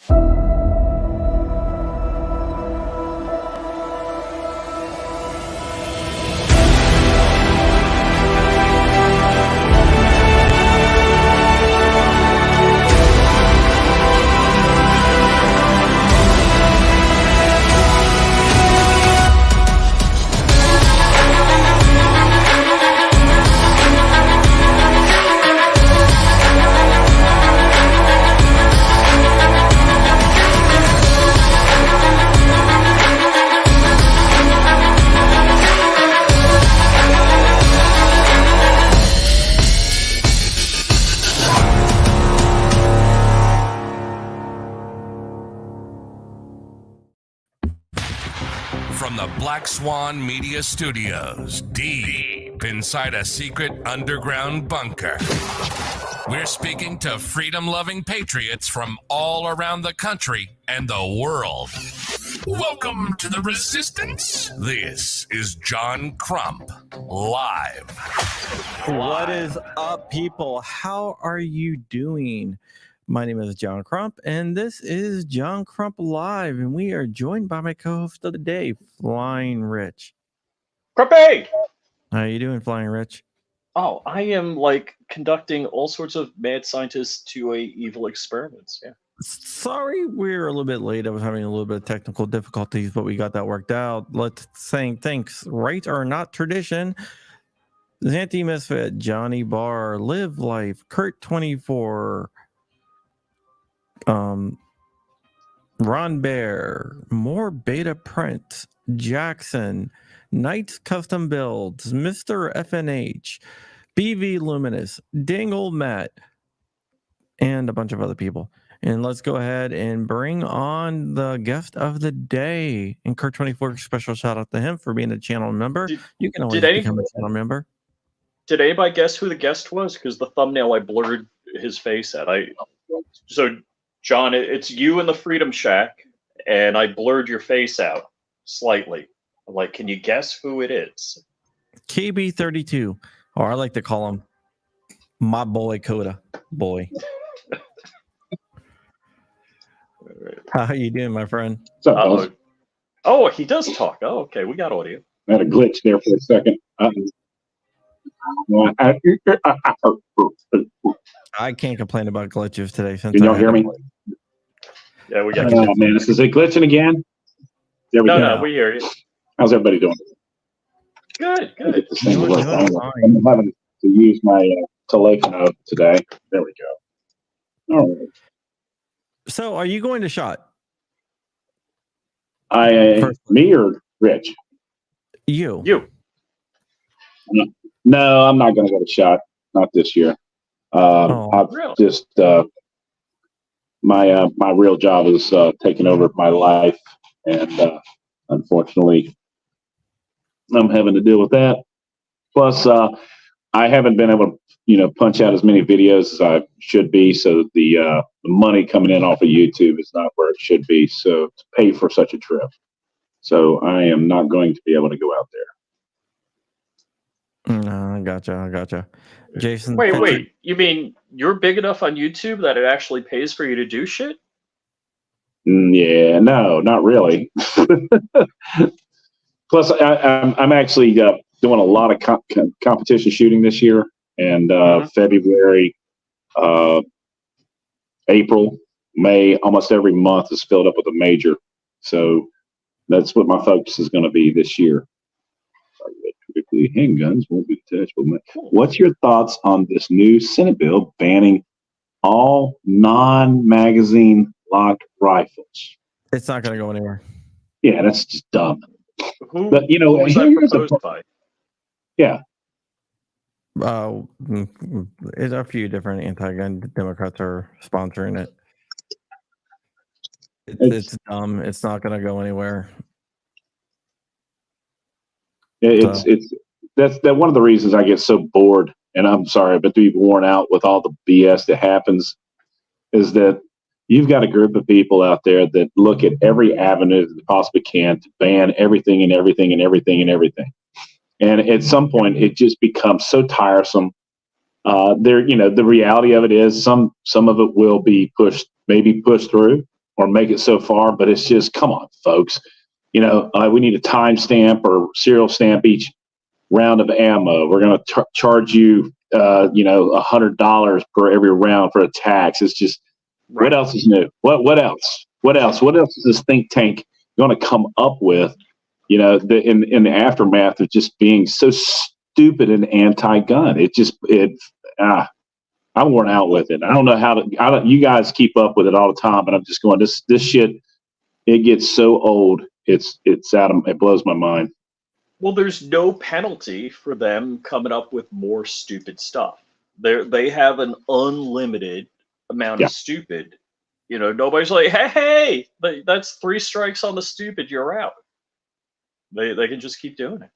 From the Black Swan Media Studios, deep inside a secret underground bunker, we're speaking to freedom-loving patriots from all around the country and the world. Welcome to the Resistance. This is John Crump, live. What is up, people? How are you doing? My name is John Crump, and this is John Crump Live, and we are joined by my co-host of the day, Flying Rich. Crumpy! How you doing, Flying Rich? Oh, I am like conducting all sorts of mad scientists to evil experiments. Yeah. Sorry, we're a little bit late. I was having a little bit of technical difficulties, but we got that worked out. Let's say thanks. Right or not tradition. Zanti Misfit, Johnny Barr, Live Life, Kurt 24. Ron Bear, More Beta Print, Jackson, Knights Custom Builds, Mr. FNH, BV Luminous, Dangle Matt, and a bunch of other people. And let's go ahead and bring on the guest of the day. And Kurt 24, special shout out to him for being a channel member. You can always become a channel member. Did anybody guess who the guest was? Because the thumbnail I blurred his face at. So John, it's you in the Freedom Shack, and I blurred your face out slightly. I'm like, can you guess who it is? KB32, or I like to call him my boy Coda boy. How you doing, my friend? Oh, he does talk. Oh, okay, we got audio. I had a glitch there for a second. I can't complain about glitches today. Can y'all hear me? Yeah, we got. Oh man, is it glitching again? There we go. No, we hear you. How's everybody doing? Good. I'm having to use my telephone today. There we go. All right. So, are you going to SHOT? Me or Rich? You. No, I'm not going to go to SHOT. Not this year. I've really? just my real job is taking over my life, and unfortunately, I'm having to deal with that. Plus, I haven't been able to, punch out as many videos as I should be. So the money coming in off of YouTube is not where it should be. So to pay for such a trip, so I am not going to be able to go out there. No, I gotcha. Jason, wait. You mean you're big enough on YouTube that it actually pays for you to do shit? Yeah, no, not really. Plus, I'm actually doing a lot of competition shooting this year, and February, April, May, almost every month is filled up with a major. So that's what my focus is going to be this year. Handguns won't be detachable. What's your thoughts on this new Senate bill banning all non-magazine locked rifles? It's not going to go anywhere. Yeah, that's just dumb. But here's the by? Yeah. There's a few different anti-gun Democrats are sponsoring it. It's dumb. It's not going to go anywhere. That's one of the reasons I get so bored, and I'm sorry, but to be worn out with all the BS that happens, is that you've got a group of people out there that look at every avenue that they possibly can to ban everything and everything and everything and everything. And at some point, it just becomes so tiresome. The reality of it is some of it will be maybe pushed through, or make it so far, but it's just, come on, folks. We need a timestamp or serial stamp each round of ammo. We're going to charge you, $100 per every round for a tax. It's just, right. What else is new? What else? What else is this think tank going to come up with? In the aftermath of just being so stupid and anti-gun. I'm worn out with it. I don't know how you guys keep up with it all the time, but I'm just going, this shit, it gets so old. It blows my mind. Well, there's no penalty for them coming up with more stupid stuff. They have an unlimited amount of stupid. Nobody's like, hey, that's 3 strikes on the stupid, you're out. They can just keep doing it.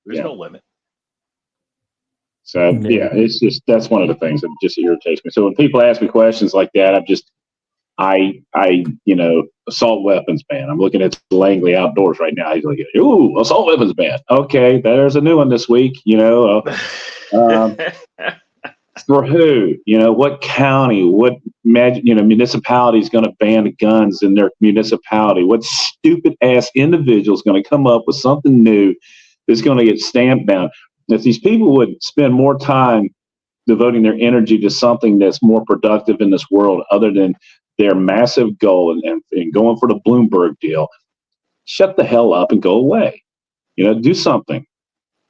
There's no limit. So it's just, that's one of the things that just irritates me. So when people ask me questions like that, assault weapons ban. I'm looking at Langley outdoors right now. He's like, ooh, assault weapons ban. Okay, there's a new one this week. For who? What county? What municipality is going to ban guns in their municipality? What stupid ass individual is going to come up with something new that's going to get stamped down? If these people would spend more time devoting their energy to something that's more productive in this world, other than their massive goal and going for the Bloomberg deal, shut the hell up and go away. Do something.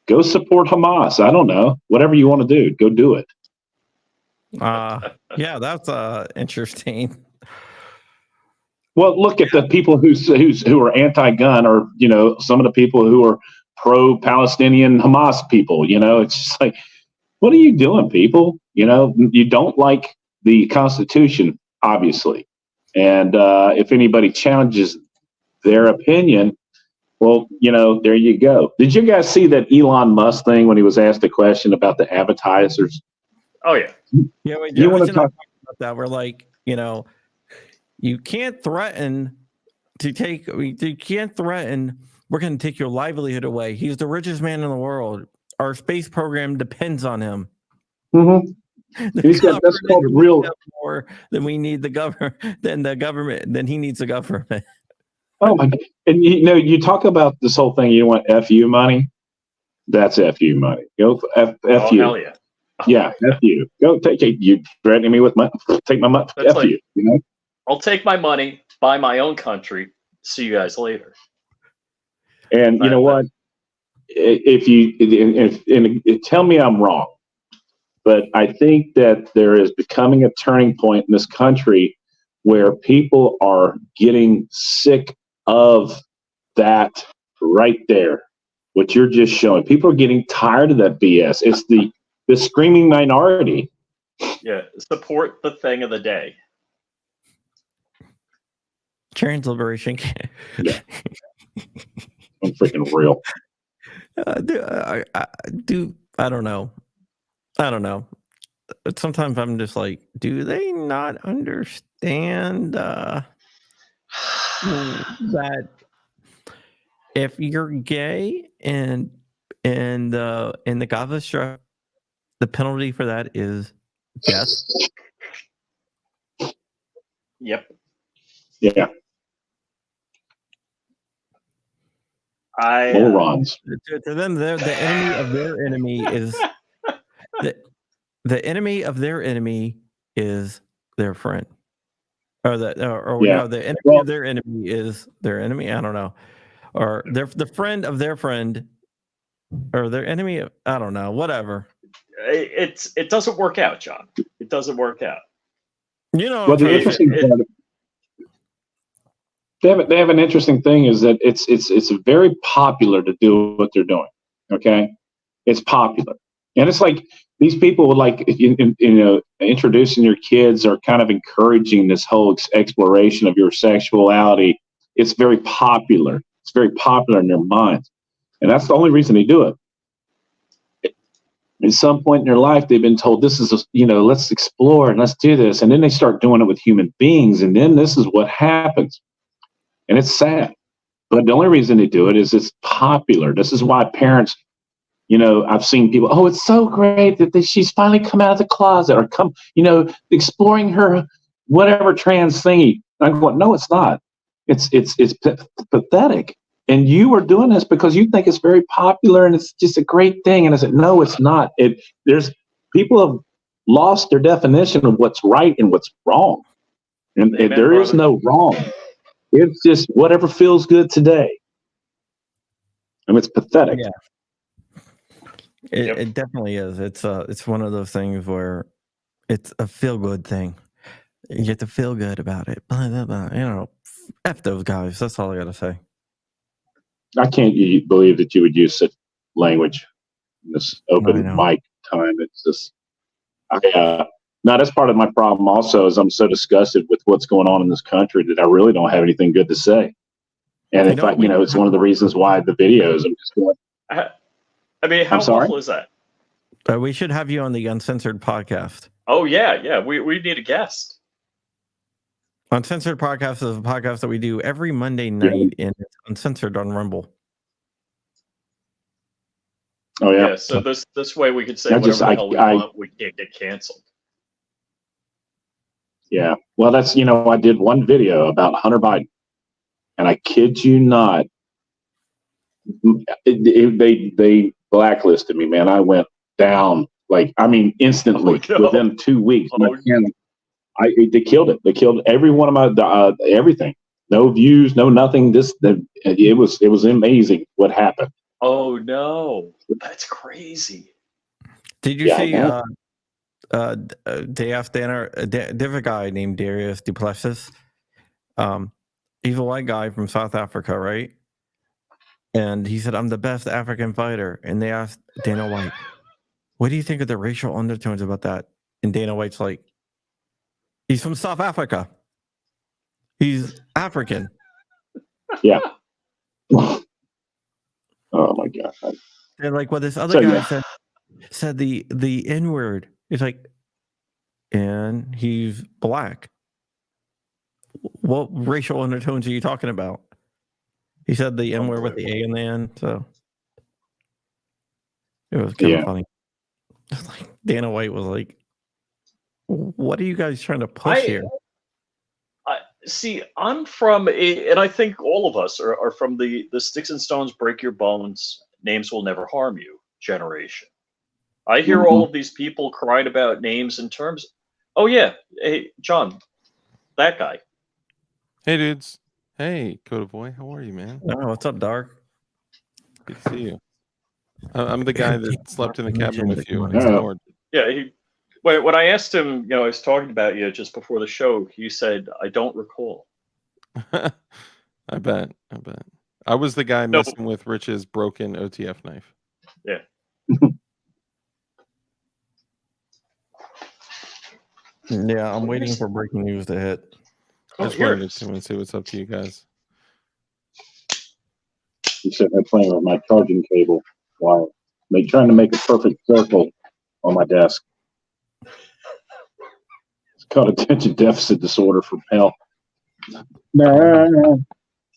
Go support Hamas. I don't know. Whatever you want to do, go do it. Yeah, that's interesting. Well, look at the people who are anti-gun, or some of the people who are pro-Palestinian Hamas people. It's just like, what are you doing, people? You don't like the Constitution, obviously, and if anybody challenges their opinion, well, there you go. Did you guys see that Elon Musk thing when he was asked a question about the advertisers? Oh yeah. Yeah, you want to talk about that? We're like, you can't threaten to take. You can't threaten. We're going to take your livelihood away. He's the richest man in the world. Our space program depends on him. Mm-hmm. That's called real. More than we need the government. Then he needs the government. Oh my! And you talk about this whole thing. You want FU money? That's FU money. Go FU. Hell yeah. Yeah, F you. Go take it. You threatening me with money? Take my money. F like, you. I'll take my money, buy my own country. See you guys later. And you know what? If tell me I'm wrong, but I think that there is becoming a turning point in this country where people are getting sick of that right there. What you're just showing. People are getting tired of that BS. It's the screaming minority. Yeah, support the thing of the day. Trans liberation. Yeah. I'm freaking real. I don't know. Sometimes I'm just like, do they not understand that if you're gay and in the Gaza Strip, the penalty for that is death? Yep. Yeah. Morons. To them, the enemy of their enemy is the enemy of their enemy is their friend, or the enemy of their enemy is their enemy. I don't know, or the friend of their friend, or their enemy. I don't know. Whatever. It doesn't work out, John. It doesn't work out. Well, the interesting part. They have an interesting thing is that it's very popular to do what they're doing. Okay, it's popular, and it's like these people would like introducing your kids or kind of encouraging this whole exploration of your sexuality. It's very popular. It's very popular in their minds, and that's the only reason they do it. At some point in their life, they've been told this is let's explore and let's do this, and then they start doing it with human beings, and then this is what happens. And it's sad, but the only reason they do it is it's popular. This is why parents, I've seen people, oh, it's so great that she's finally come out of the closet or exploring her whatever trans thingy. I'm going, no, it's not. It's pathetic. And you are doing this because you think it's very popular and it's just a great thing. And I said, no, it's not. There's people have lost their definition of what's right and what's wrong. And Amen, there is brother. no wrong. It's just whatever feels good today. And it's pathetic. Yeah. Yep. It definitely is. It's one of those things where it's a feel good thing. You get to feel good about it. Blah, blah, blah. You know, F those guys. That's all I gotta say. I can't believe that you would use such language in this open know. mic time. It's just, now that's part of my problem also is I'm so disgusted with what's going on in this country that I really don't have anything good to say. And if it's one of the reasons why the videos, I'm just going. I mean, how awful is that? We should have you on the Uncensored podcast. Oh yeah. We need a guest. Uncensored podcast is a podcast that we do every Monday night, and it's uncensored on Rumble. Oh yeah. So this way we could say whatever the hell we want. We can't get canceled. Yeah. Well, that's I did one video about Hunter Biden, and I kid you not, they blacklisted me, man. I went down instantly within 2 weeks. They killed it. They killed every one of my everything. No views, no nothing. It was amazing what happened. Oh no, that's crazy. Did you see? Day after dinner, there's a guy named Darius Duplessis. He's a white guy from South Africa, right? And he said, "I'm the best African fighter." And they asked Dana White, "What do you think of the racial undertones about that?" And Dana White's like, "He's from South Africa. He's African." Yeah. Oh my God. And like what this other guy said the N-word. It's like, and he's black. What racial undertones are you talking about? He said the N-word with the A in the end, so it was kind of funny. Like Dana White was like, "What are you guys trying to push here?" See, I'm from, and I think all of us are from the sticks and stones break your bones, names will never harm you generation. I hear all of these people crying about names and terms. Oh yeah, hey John, that guy. Hey dudes. Hey Coda Boy, how are you, man? Oh, what's up, Dark? Good to see you. I'm the guy that slept in the cabin with you. Yeah, when I asked him, I was talking about you just before the show, he said, "I don't recall." I bet. I was the guy messing with Rich's broken OTF knife. Yeah. Yeah, I'm waiting for breaking news to hit. I just wanted to come and say what's up to you guys. You said I'm playing with my charging cable while trying to make a perfect circle on my desk. It's called attention deficit disorder from hell.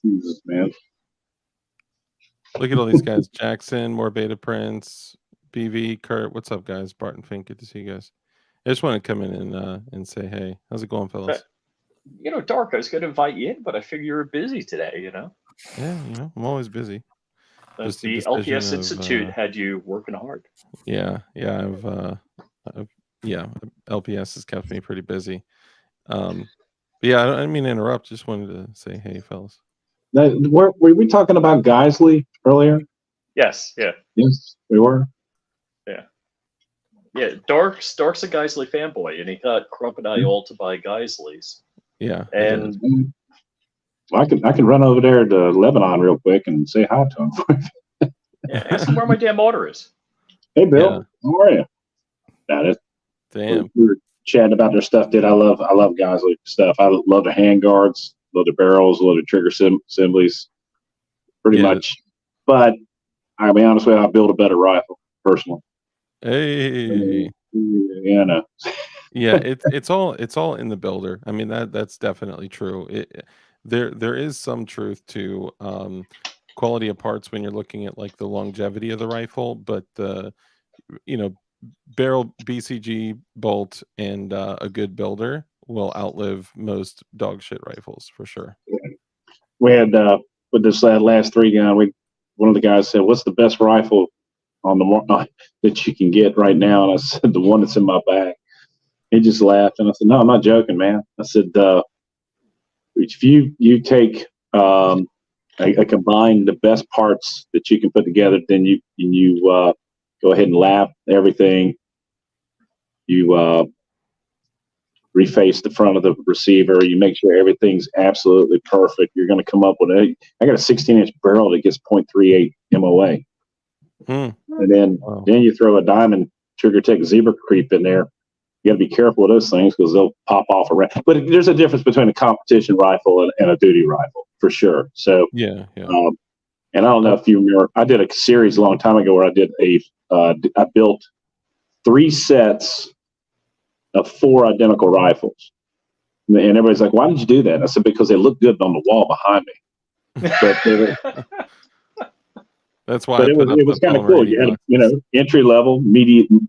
Jesus, man. Look at all these guys. Jackson, more Beta Prince, BV, Kurt. What's up, guys? Bart and Fink, good to see you guys. I just want to come in and say, hey, how's it going, fellas? Dark, I was going to invite you in, but I figure you're busy today, Yeah, I'm always busy. Just the LPS Institute had you working hard. Yeah, LPS has kept me pretty busy. Yeah, I don't mean to interrupt. Just wanted to say, hey, fellas. Were we talking about Geisley earlier? Yes, yeah. Yes, we were. Yeah, Dark's a Geisley fanboy, and he got Crump and I all to buy Geisleys. Yeah, and I can run over there to Lebanon real quick and say hi to him. Yeah, ask him where my damn order is. Hey, Bill, how are you? Damn. We were chatting about their stuff. I love Geisley stuff. I love the hand guards, love the barrels, love the trigger assemblies, pretty much. But I'll be honest with you, I build a better rifle personally. Hey, no. Yeah, it's all in the builder. I mean that's definitely true. There is some truth to quality of parts when you're looking at like the longevity of the rifle, but the barrel, BCG, bolt, and a good builder will outlive most dog shit rifles for sure. We had with this last 3 gun. One of the guys said, "What's the best rifle on the that you can get right now?" And I said, "The one that's in my bag." He just laughed, and I said, "No, I'm not joking, man." I said, "If you take a combine the best parts that you can put together, then you go ahead and lap everything. You reface the front of the receiver. You make sure everything's absolutely perfect. You're going to come up with I got a 16-inch barrel that gets 0.38 MOA, and then you throw a diamond trigger tech zebra creep in there. You got to be careful with those things because they'll pop off around. But there's a difference between a competition rifle and a duty rifle for sure. So yeah. And I don't know if you remember, I did a series a long time ago where I did I built 3 sets of 4 identical rifles. And everybody's like, "Why did you do that?" And I said, "Because they look good on the wall behind me." But that's why. But it was kind of cool. You had entry level, medium,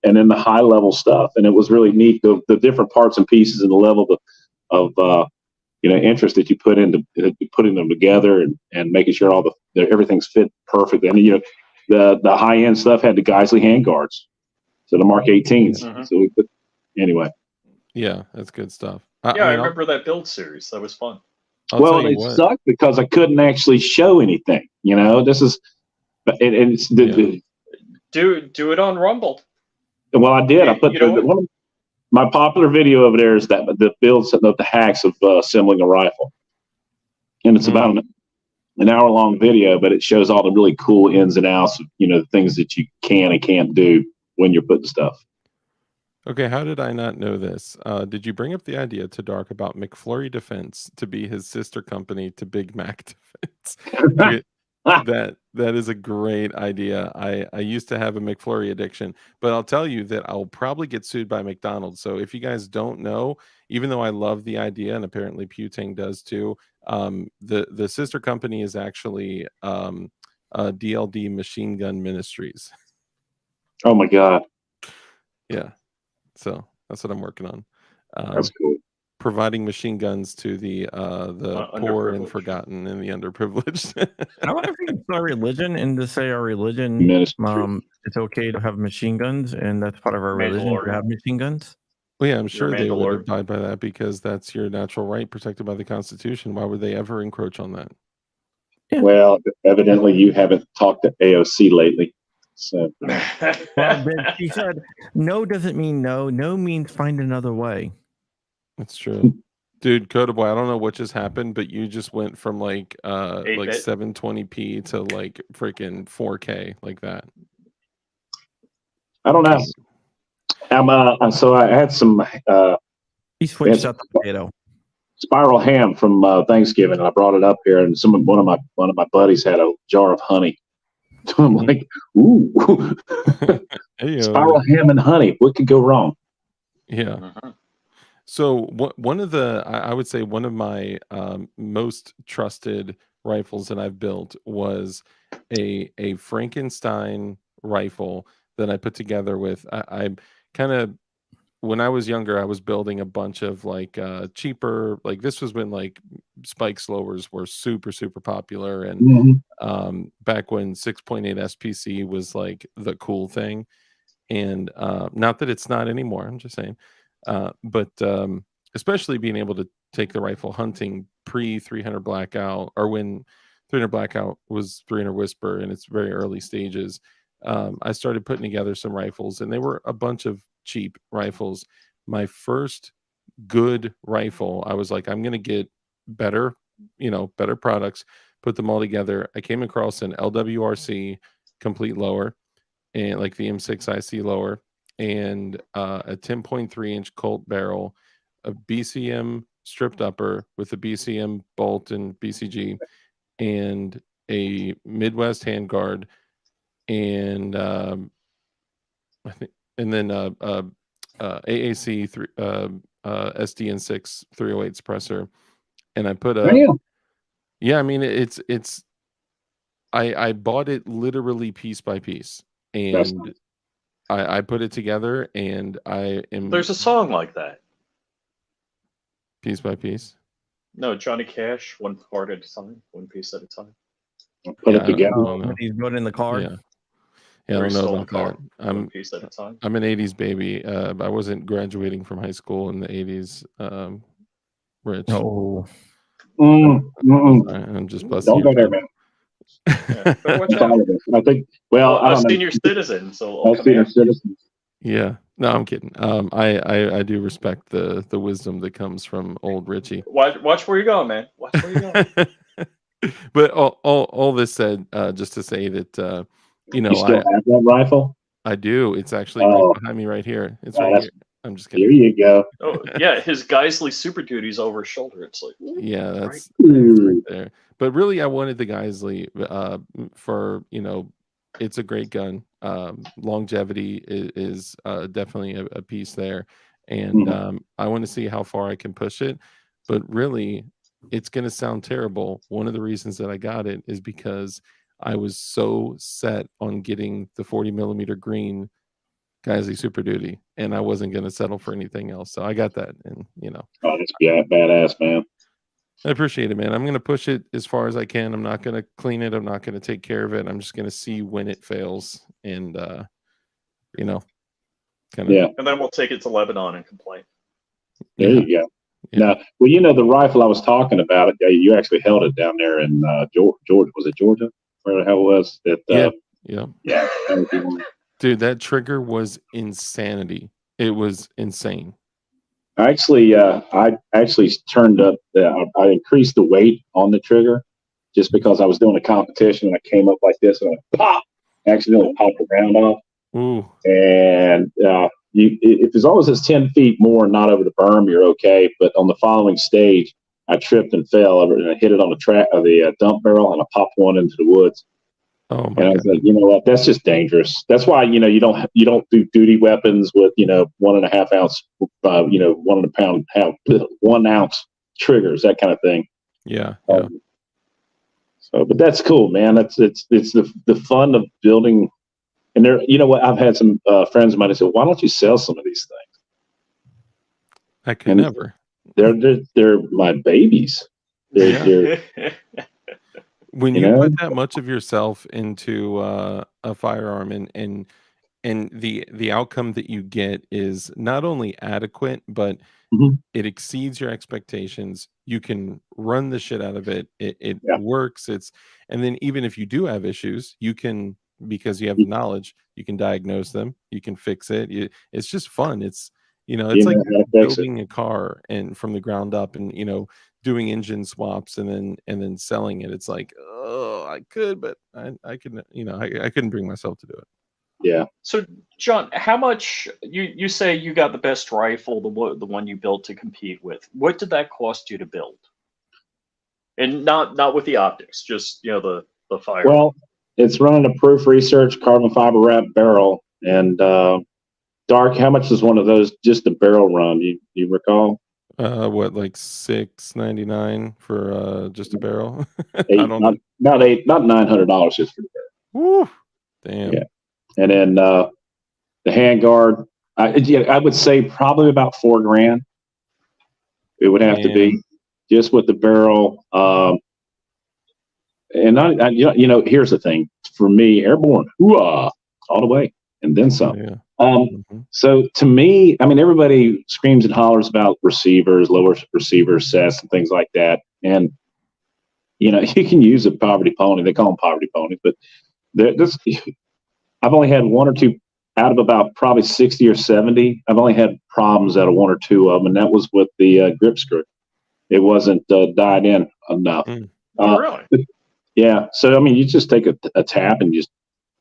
and then the high level stuff, and it was really neat. The different parts and pieces and the level of interest that you put into putting them together and making sure everything's fit perfect. And the high end stuff had the Geisley handguards, so the Mark 18s. Mm-hmm. So we put anyway. Yeah, that's good stuff. I remember that build series. That was fun. It sucked because I couldn't actually show anything. This is, do it on Rumble. Well, I did. I put one of my popular video over there is that the builds of the hacks of assembling a rifle, and it's about an hour-long video, but it shows all the really cool ins and outs of the things that you can and can't do when you're putting stuff. Okay, how did I not know this? Did you bring up the idea to Dark about McFlurry Defense to be his sister company to Big Mac Defense? That is a great idea. I used to have a McFlurry addiction, but I'll tell you that I'll probably get sued by McDonald's. So if you guys don't know, even though I love the idea, and apparently Putang does too, the sister company is actually DLD Machine Gun Ministries. Oh my God. Yeah. So that's what I'm working on. That's cool. Providing machine guns to the poor and forgotten and the underprivileged. I wonder if we can start religion and to say our religion, it's okay to have machine guns, and that's part of our religion to have machine guns. Well, yeah, I'm sure they would abide by that because that's your natural right protected by the Constitution. Why would they ever encroach on that? Yeah. Well, evidently you haven't talked to AOC lately. So. Well, she said no doesn't mean no. No means find another way. That's true. Dude, Coda Boy, I don't know what just happened, but you just went from like 720p to like freaking 4K like that. I don't know. So I had some he switched out the potato. Spiral ham from Thanksgiving, and I brought it up here, and one of my buddies had a jar of honey. So I'm like, ooh, spiral ham and honey. What could go wrong? Yeah. Uh-huh. So one of I would say one of my most trusted rifles that I've built was a Frankenstein rifle that I put together with. I kind of, when I was younger, I was building a bunch of like cheaper, like this was when like spike slowers were super, super popular. And back when 6.8 SPC was like the cool thing. And not that it's not anymore, I'm just saying. But especially being able to take the rifle hunting pre 300 blackout, or when 300 blackout was 300 whisper in its very early stages, I started putting together some rifles, and they were a bunch of cheap rifles. My first good rifle, I was like, I'm going to get better products, put them all together. I came across an LWRC complete lower, and like the M6 IC lower, and a 10.3 inch Colt barrel, a BCM stripped upper with a BCM bolt and BCG, and a Midwest handguard, and I think, and then AAC SDN6 308 suppressor, and I put I mean it's I bought it literally piece by piece, and I put it together, and I am. There's a song like that. piece by piece. No, Johnny Cash, one part at a time, one piece at a time. Put Yeah, it together. I don't know. He's good in the car. Yeah, I Or don't know stolen about car, that. one piece at a time. I'm an '80s baby. I wasn't graduating from high school in the '80s. Rich. Oh, Sorry, I'm just busting. Don't go there, man. Yeah, better watch That's out. all of it. I think. Well, I A don't know. senior citizen, so I'll Us come senior after. citizens. Yeah, no, I'm kidding. I do respect the wisdom that comes from old Richie. Watch where you're going, man. Watch where you're going. But all this said, just to say that you know, You still have that rifle? I do. It's actually right behind me, right here. It's right that's- here. I'm just kidding. Here you go. Oh yeah, his Geisley Super Duty's over his shoulder. It's like, Yeah, that's Ooh. right there. But really, I wanted the Geisley for, you know, it's a great gun. Longevity is definitely a piece there, and I want to see how far I can push it. But really, it's going to sound terrible. One of the reasons that I got it is because I was so set on getting the 40 millimeter green Geisley Super Duty, and I wasn't going to settle for anything else. So I got that, and you know, Oh, that's badass, man. I appreciate it, man. I'm going to push it as far as I can. I'm not going to clean it. I'm not going to take care of it. I'm just going to see when it fails, and you know, kind of. Yeah. and then we'll take it to Lebanon and complain. There you go. Yeah. Now, well, you know, the rifle I was talking about, you actually held it down there in Georgia. Was it Georgia? Where the hell was it? Yeah. Yeah. That was the one. Dude, that trigger was insanity. It was insane. I actually turned up. I increased the weight on the trigger just because I was doing a competition and I came up like this and I pop, accidentally popped the round off. Ooh. And if as long as it's 10 feet more, not over the berm, you're okay. But on the following stage, I tripped and fell over and I hit it on the dump barrel and I popped one into the woods. Oh And my I was god. like, you know what? That's just dangerous. That's why, you know, you don't do duty weapons with, you know, 1.5 ounce, 1 ounce triggers, that kind of thing. Yeah. So, but that's cool, man. It's the fun of building. And there, you know what? I've had some friends of mine who said, "Why don't you sell some of these things?" I could And never. They're my babies. They're When You you know? put that much of yourself into a firearm and the outcome that you get is not only adequate, but Mhm. it exceeds your expectations. You can run the shit out of it. It Yeah. works. And then even if you do have issues, you can, because you have the knowledge, you can diagnose them. You can fix it. It's just fun. It's, you know, it's You like know how to fix it. building a car and from the ground up, and you know, doing engine swaps and then selling it. It's like, oh, I could, but I couldn't, you know, I couldn't bring myself to do it. Yeah. So, John, how much you say you got the best rifle, the one you built to compete with? What did that cost you to build? And not with the optics, just you know the fire. Well, it's running a proof research carbon fiber wrap barrel. And Dark, how much is one of those? Just the barrel run? You recall? What, like $6.99 for just a barrel? I Eight, don't know. not $900 just for the barrel. Woo, damn. Yeah. And then the handguard, I would say probably about $4,000. It would have to be just with the barrel. And you know, here's the thing for me, airborne, hoo-ah, all the way, and then some. Yeah. So to me, I mean, everybody screams and hollers about receivers, lower receiver sets, and things like that. And you know, you can use a poverty pony. They call them poverty ponies, but I've only had one or two out of about probably 60 or 70. I've only had problems out of one or two of them, and that was with the grip screw. It wasn't dialed in enough. Oh, really? Yeah. So I mean, you just take a tap and just,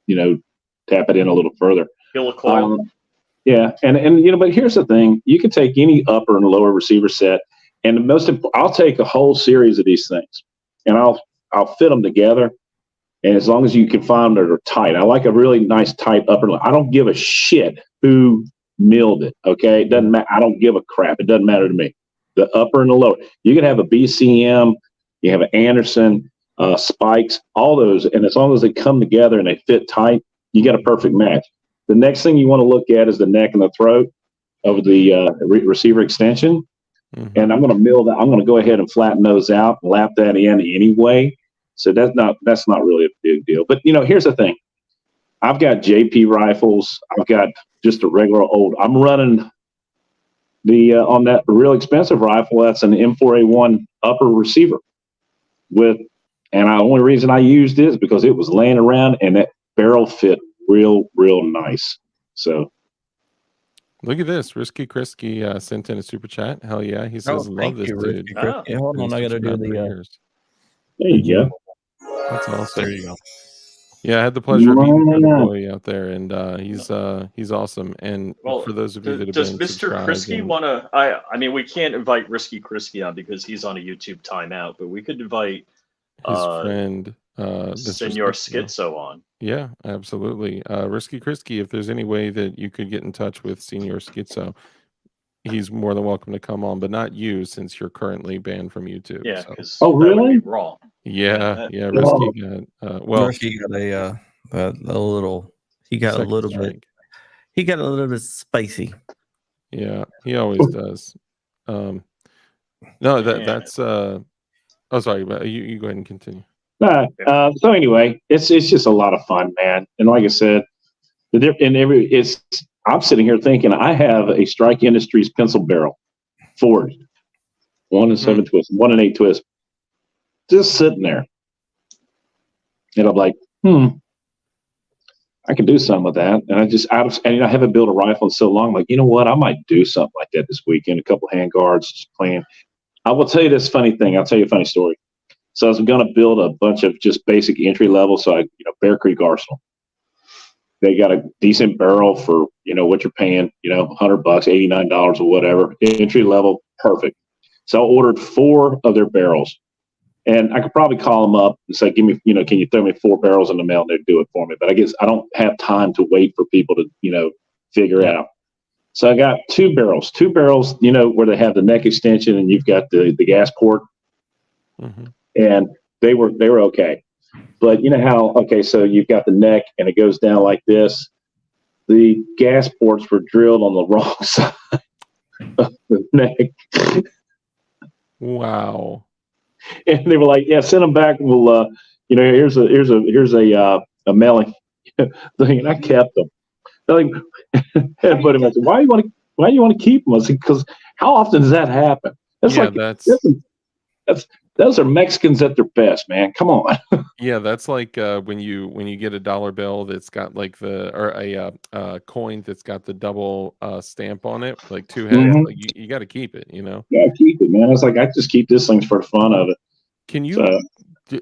you know, tap it in a little further. Feel a coil. Yeah, and you know, but here's the thing: you can take any upper and lower receiver set, and I'll take a whole series of these things, and I'll fit them together. And as long as you can find them that are tight, I like a really nice tight upper. I don't give a shit who milled it. Okay, it doesn't matter. I don't give a crap. It doesn't matter to me. The upper and the lower. You can have a BCM, you have an Anderson, spikes, all those, and as long as they come together and they fit tight, you got a perfect match. The next thing you want to look at is the neck and the throat of the receiver extension. and I'm going to mill that. I'm going to go ahead and flatten those out and lap that in anyway. So that's not really a big deal. But here's the thing: I've got JP rifles. I've got just a regular old. I'm running the on that real expensive rifle. That's an M4A1 upper receiver and the only reason I used it is because it was laying around and that barrel fit real nice. So. Look at this. Risky Krisky sent in a super chat. Hell yeah. He says, love this dude. Yeah, hold on. I got to do the. There you go. That's awesome. There you go. Yeah, I had the pleasure of meeting the boy out there, and he's awesome. And for those of you that have does been Mr. Krisky want to? I mean, we can't invite Risky Krisky on because he's on a YouTube timeout, but we could invite his friend Senor Schizo on. Yeah, absolutely. Risky Krisky, if there's any way that you could get in touch with Senor Schizo, he's more than welcome to come on, but not you since you're currently banned from YouTube. Yeah, because really? that would be wrong. Yeah. Risky got Risky got a little. He got a little bit. He got a little bit spicy. Yeah, he always does. No, that's. Oh, sorry, but you go ahead and continue. So anyway, it's just a lot of fun, man. And like I said, I'm sitting here thinking I have a Strike Industries pencil barrel, Ford, 1 7 twist, 1 8 twist, just sitting there, and I'm like, I can do something with that. And I haven't built a rifle in so long. I'm like, you know what? I might do something like that this weekend. A couple hand guards, just playing. I will tell you this funny thing. I'll tell you a funny story. So I was going to build a bunch of just basic entry level. So Bear Creek Arsenal. They got a decent barrel for, what you're paying, $100, $89 or whatever. Entry level, perfect. So I ordered 4 of their barrels. And I could probably call them up and say, give me, can you throw me 4 barrels in the mail? And they'd do it for me. But I guess I don't have time to wait for people to, figure out. So I got 2 barrels, where they have the neck extension and you've got the gas port. Mm-hmm. And they were okay. But so you've got the neck and it goes down like this. The gas ports were drilled on the wrong side of the neck. Wow. And they were like, yeah, send them back. We'll, here's a mailing thing. And I kept them. They're like, everybody said, why do you want to keep them? I said, because how often does that happen? Those are Mexicans at their best, man. Come on. Yeah, that's like when you get a dollar bill that's got like a coin that's got the double stamp on it, like 2 heads. Mm-hmm. Like you got to keep it, Yeah, keep it, man. It's like I just keep this thing for the fun of it. Can you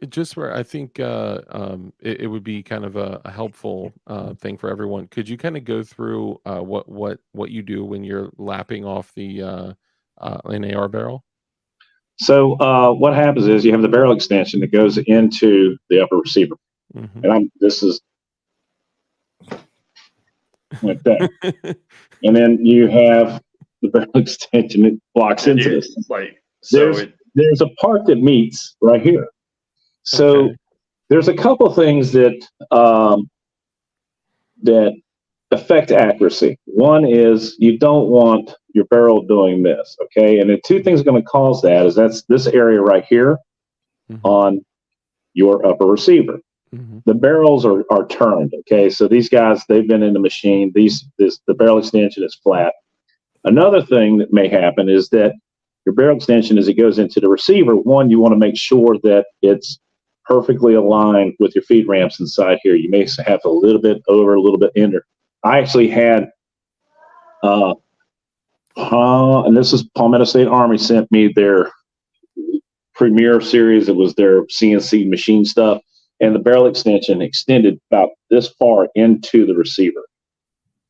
just where I think it would be kind of a helpful thing for everyone? Could you kind of go through what you do when you're lapping off the an AR barrel? So what happens is you have the barrel extension that goes into the upper receiver, and this is like that, and then you have the barrel extension that blocks into this. There's a part that meets right here. So there's a couple things that affect accuracy. One is you don't want your barrel doing this, okay? And the 2 things are going to cause that is that's this area right here on your upper receiver. The barrels are turned, okay? So these guys, they've been in the machine. The barrel extension is flat. Another thing that may happen is that your barrel extension, as it goes into the receiver, one, you want to make sure that it's perfectly aligned with your feed ramps inside here. You may have a little bit over, a little bit under. I actually had, and this is Palmetto State Army sent me their Premier series. It was their CNC machine stuff, and the barrel extension extended about this far into the receiver.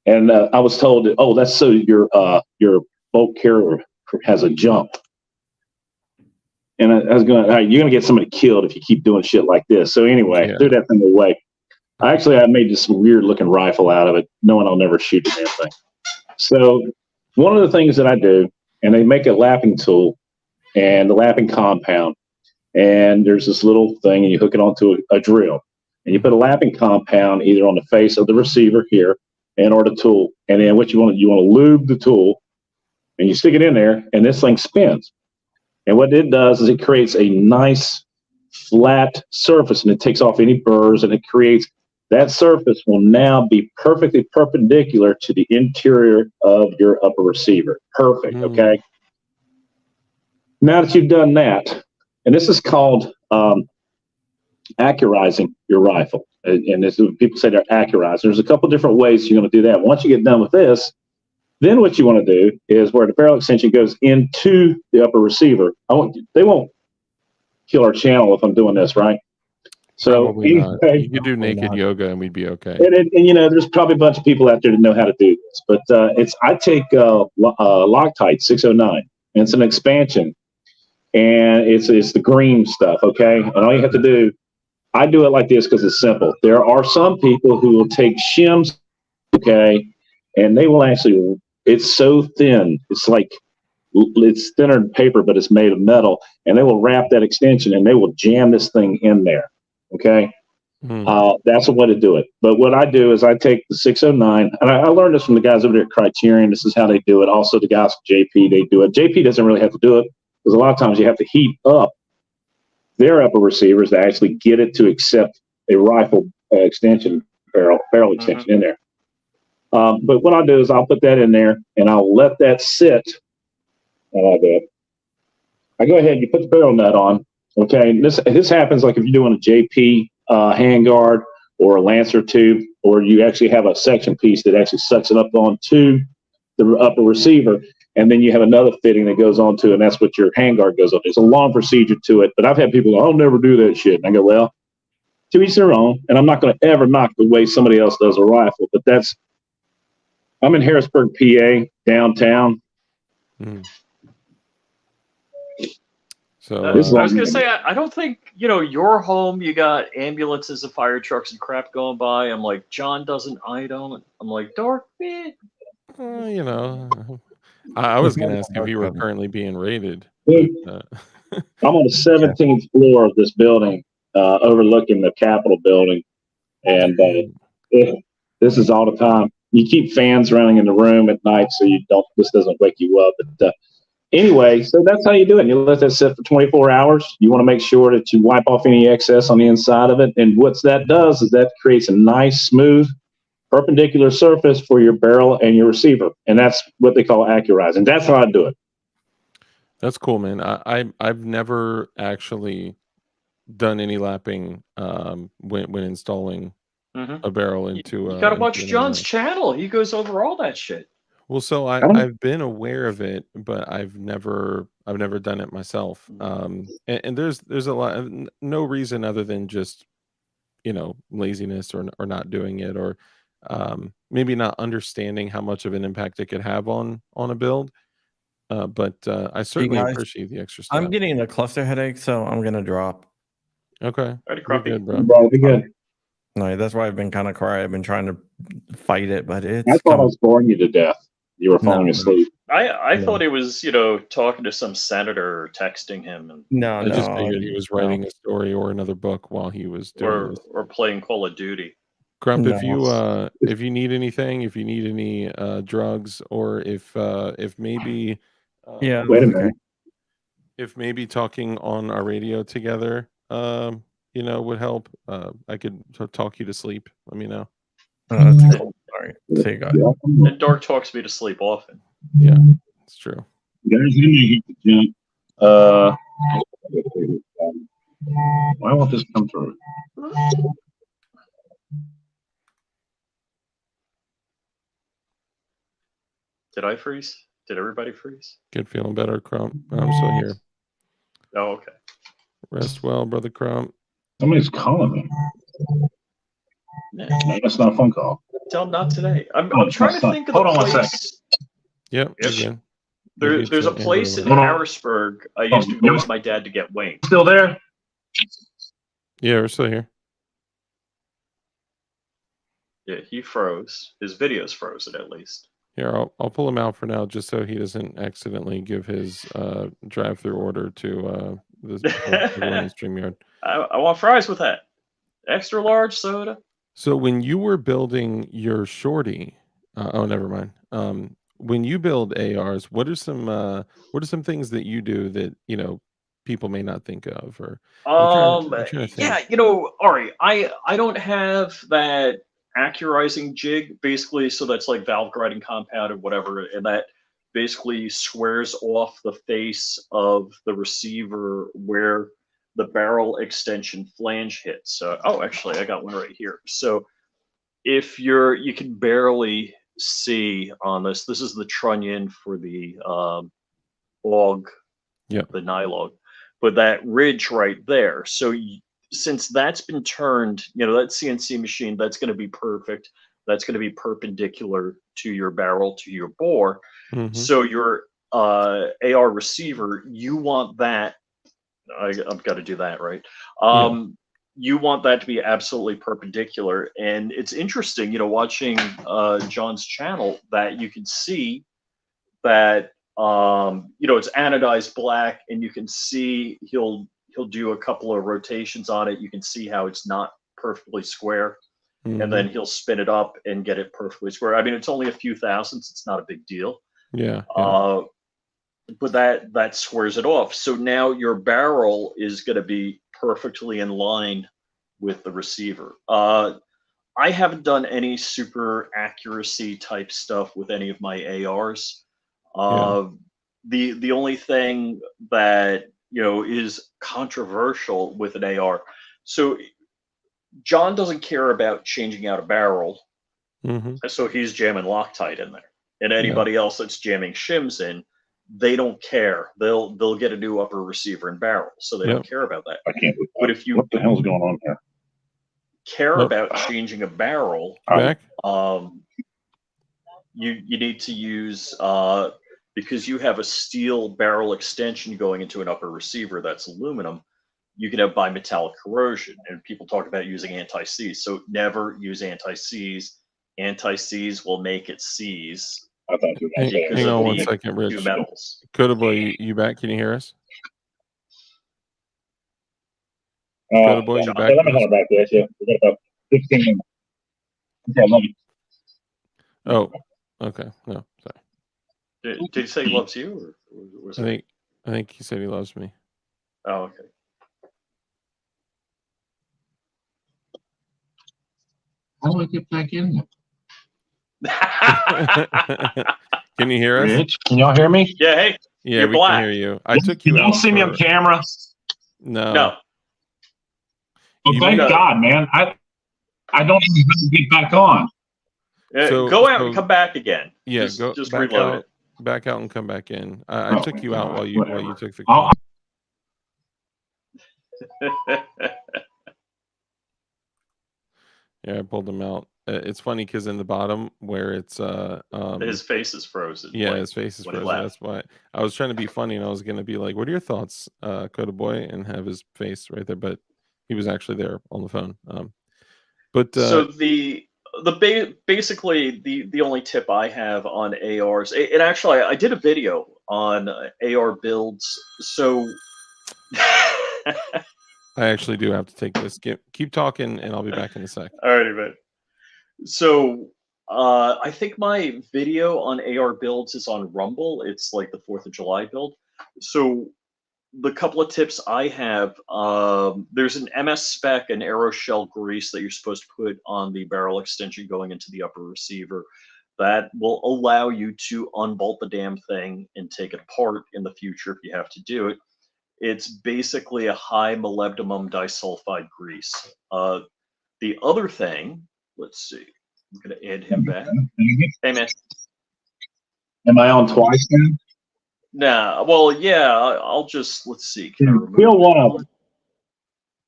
And I was told that, that's so your bolt carrier has a jump. And I was going, you're going to get somebody killed if you keep doing shit like this. So anyway, threw that thing away. I made this weird looking rifle out of it, knowing I'll never shoot the damn thing. So one of the things that I do, and they make a lapping tool and the lapping compound, and there's this little thing, and you hook it onto a drill, and you put a lapping compound either on the face of the receiver here and or the tool, and then what you want to lube the tool and you stick it in there, and this thing spins. And what it does is it creates a nice flat surface, and it takes off any burrs, and it creates that surface will now be perfectly perpendicular to the interior of your upper receiver. Perfect. Okay. Now that you've done that, and this is called accurizing your rifle, and this, people say they're accurizing. There's a couple different ways you're going to do that. Once you get done with this, then what you want to do is where the barrel extension goes into the upper receiver. They won't kill our channel if I'm doing this, right? So Probably not. You could do naked yoga and we'd be okay. And you know, there's probably a bunch of people out there that know how to do this, but I take Loctite 609, and it's an expansion, and it's the green stuff, okay? And all you have to do, I do it like this because it's simple. There are some people who will take shims, okay, and they will actually, it's so thin, it's thinner than paper, but it's made of metal, and they will wrap that extension and they will jam this thing in there. Okay. That's a way to do it. But what I do is I take the 609, and I learned this from the guys over there at Criterion. This is how they do it. Also, the guys at JP, they do it. JP doesn't really have to do it because a lot of times you have to heat up their upper receivers to actually get it to accept a rifle extension, barrel extension in there. But what I'll do is I'll put that in there and I'll let that sit. And I go ahead, you put the barrel nut on. Okay, and this happens like if you're doing a JP handguard or a Lancer tube, or you actually have a section piece that actually sucks it up onto the upper receiver, and then you have another fitting that goes onto, and that's what your handguard goes on. It's a long procedure to it, but I've had people go, "I'll never do that shit." And I go, "Well, to each their own," and I'm not going to ever knock the way somebody else does a rifle, but I'm in Harrisburg, PA, downtown. So I was going to say, I don't think, your home, you got ambulances and fire trucks and crap going by. I'm like, John doesn't, I don't. I'm like, Dark, man. I was going to ask if you were currently being raided. But, I'm on the 17th floor of this building, overlooking the Capitol building. And this is all the time. You keep fans running in the room at night so this doesn't wake you up. But anyway, so that's how you do it. You let that sit for 24 hours. You want to make sure that you wipe off any excess on the inside of it. And what that does is that creates a nice, smooth, perpendicular surface for your barrel and your receiver. And that's what they call accurizing. That's how I do it. That's cool, man. I've never actually done any lapping when installing a barrel into. You got to watch John's channel. He goes over all that shit. Well, so I've been aware of it, but I've never done it myself. And there's a lot, no reason other than just laziness or not doing it, or maybe not understanding how much of an impact it could have on a build. But I certainly appreciate the extra stuff. I'm getting a cluster headache, so I'm gonna drop. Okay, you're good, bro. Be good. No, that's why I've been kind of quiet. I've been trying to fight it, but it's. I thought I was boring you to death. You were falling asleep. I thought he was, talking to some senator or texting him. And I just figured he was writing a story or another book while he was doing this. Or playing Call of Duty. Grump, if you need anything, if you need any drugs, or if maybe wait a minute. If maybe talking on our radio together would help, I could talk you to sleep. Let me know. That's cool. Sorry. See you guys. And Dark talks me to sleep often. Yeah, it's true. Guys, let me hit the jump. Why won't this come through? Did I freeze? Did everybody freeze? Good, feeling better, Crump. I'm still here. Oh, okay. Rest well, brother Crump. Somebody's calling me. Yeah. No, that's not a phone call. Tell him not today. I'm trying to think of Hold the on place. 1 second. Yep. There's a place in Harrisburg I used to go with my dad to get wings. Still there? Yeah, we're still here. Yeah, he froze. His videos frozen at least. Here, I'll pull him out for now, just so he doesn't accidentally give his drive-through order to the StreamYard. I want fries with that. Extra large soda. So when you were building your shorty, oh, never mind. when you build ARs, what are some things that you do that people may not think of? Or I'm trying to Yeah, think. Ari, I don't have that accurizing jig basically, so that's like valve grinding compound and whatever, and that basically squares off the face of the receiver where the barrel extension flange hits. Oh, actually, I got one right here. So if you can barely see on this. This is the trunnion for the log, Yeah. the nylog, but that ridge right there. So since that's been turned, that CNC machine, that's going to be perfect. That's going to be perpendicular to your barrel, to your bore. Mm-hmm. So your AR receiver, you want that. I've got to do that right. You want that to be absolutely perpendicular, and it's interesting, watching John's channel, that you can see that it's anodized black, and you can see he'll do a couple of rotations on it. You can see how it's not perfectly square, and then he'll spin it up and get it perfectly square. I mean, it's only a few thousandths; it's not a big deal. Yeah. But that squares it off. So now your barrel is going to be perfectly in line with the receiver. I haven't done any super accuracy type stuff with any of my ARs. The only thing that is controversial with an AR. So John doesn't care about changing out a barrel, so he's jamming Loctite in there. And anybody else that's jamming shims in, they don't care. They'll get a new upper receiver and barrel, so they don't care about that. I can't. But if you what the hell's going on here? Care about changing a barrel, Back? you need to use because you have a steel barrel extension going into an upper receiver that's aluminum. You can have bimetallic corrosion, and people talk about using anti-seize. So never use anti-seize. Anti-seize will make it seize. I thought you were gonna say Hang on 1 second, Rich. Two metals. Coda Boy, you back? Can you hear us? Coda Boy, you back? Let me hold back there. Yeah, we got about 15 minutes. Okay, love you. Oh, okay. No, sorry. Did he say he loves you, or was I think he said he loves me. Oh, okay. How do I get back in there? Can you hear us? Rich, can y'all hear me? Yeah, hey. Yeah, You're we black. can hear you. I took you You out. don't see me on camera? No. No. Well, thank God, man. I don't even have to get back on. Go out and come back again. Yeah, just back reload out, it. Back out and come back in. I took you out while you took the call. Yeah, I pulled him out. It's funny because in the bottom where it's his face is frozen. Yeah, his face is frozen. That's why I was trying to be funny, and I was gonna be like, "What are your thoughts, Coda Boy?" and have his face right there, but he was actually there on the phone. So basically the only tip I have on ARs, and actually I did a video on AR builds. So I actually do have to take this. Keep talking, and I'll be back in a sec. All righty, man. So I think my video on AR builds is on Rumble. It's like the 4th of July build. So the couple of tips I have, there's an MS spec, an aeroshell grease that you're supposed to put on the barrel extension going into the upper receiver. That will allow you to unbolt the damn thing and take it apart in the future if you have to do it. It's basically a high molybdenum disulfide grease. The other thing, let's see, I'm going to add him back. Hey, man. Am I on twice now? Nah, well, yeah, I'll just, let's see. Can I remove Feel one of them.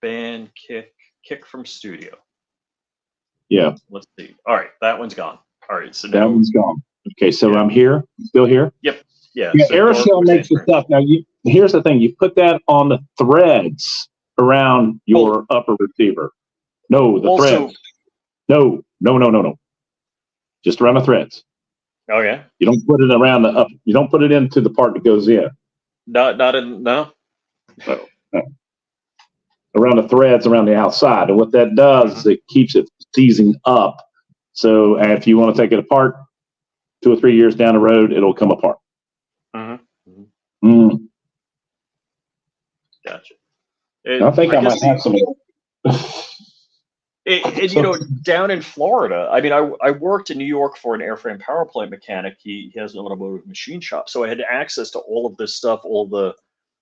Ban, kick from studio. Yeah. Let's see. All right, that one's gone. All right, so that one's gone. Okay, so I'm here. Still here? Yep. Yeah. So aeroshell makes the stuff. Now, here's the thing. You put that on the threads around your upper receiver. No, the threads. No. Just around the threads. Oh yeah. You don't put it around the up. You don't put it into the part that goes in. Not in no. No. Around the threads around the outside, and what that does is it keeps it seizing up. So if you want to take it apart, 2 or 3 years down the road, it'll come apart. Gotcha. I think I might have some. And down in Florida, I mean, I worked in New York for an airframe power plant mechanic. He has an automotive machine shop, so I had access to all of this stuff, all the,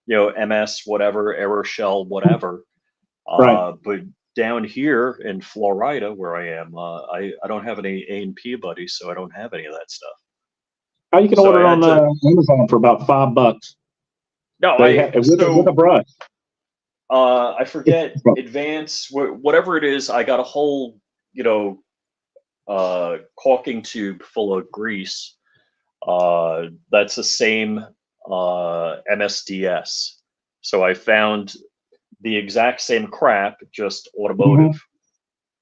MS, whatever, Aeroshell, whatever. Right. But down here in Florida, where I am, I don't have any A&P buddies, so I don't have any of that stuff. You can order on Amazon for about $5. No, with a brush. I forget Advance, whatever it is. I got a whole, caulking tube full of grease. That's the same MSDS. So I found the exact same crap, just automotive.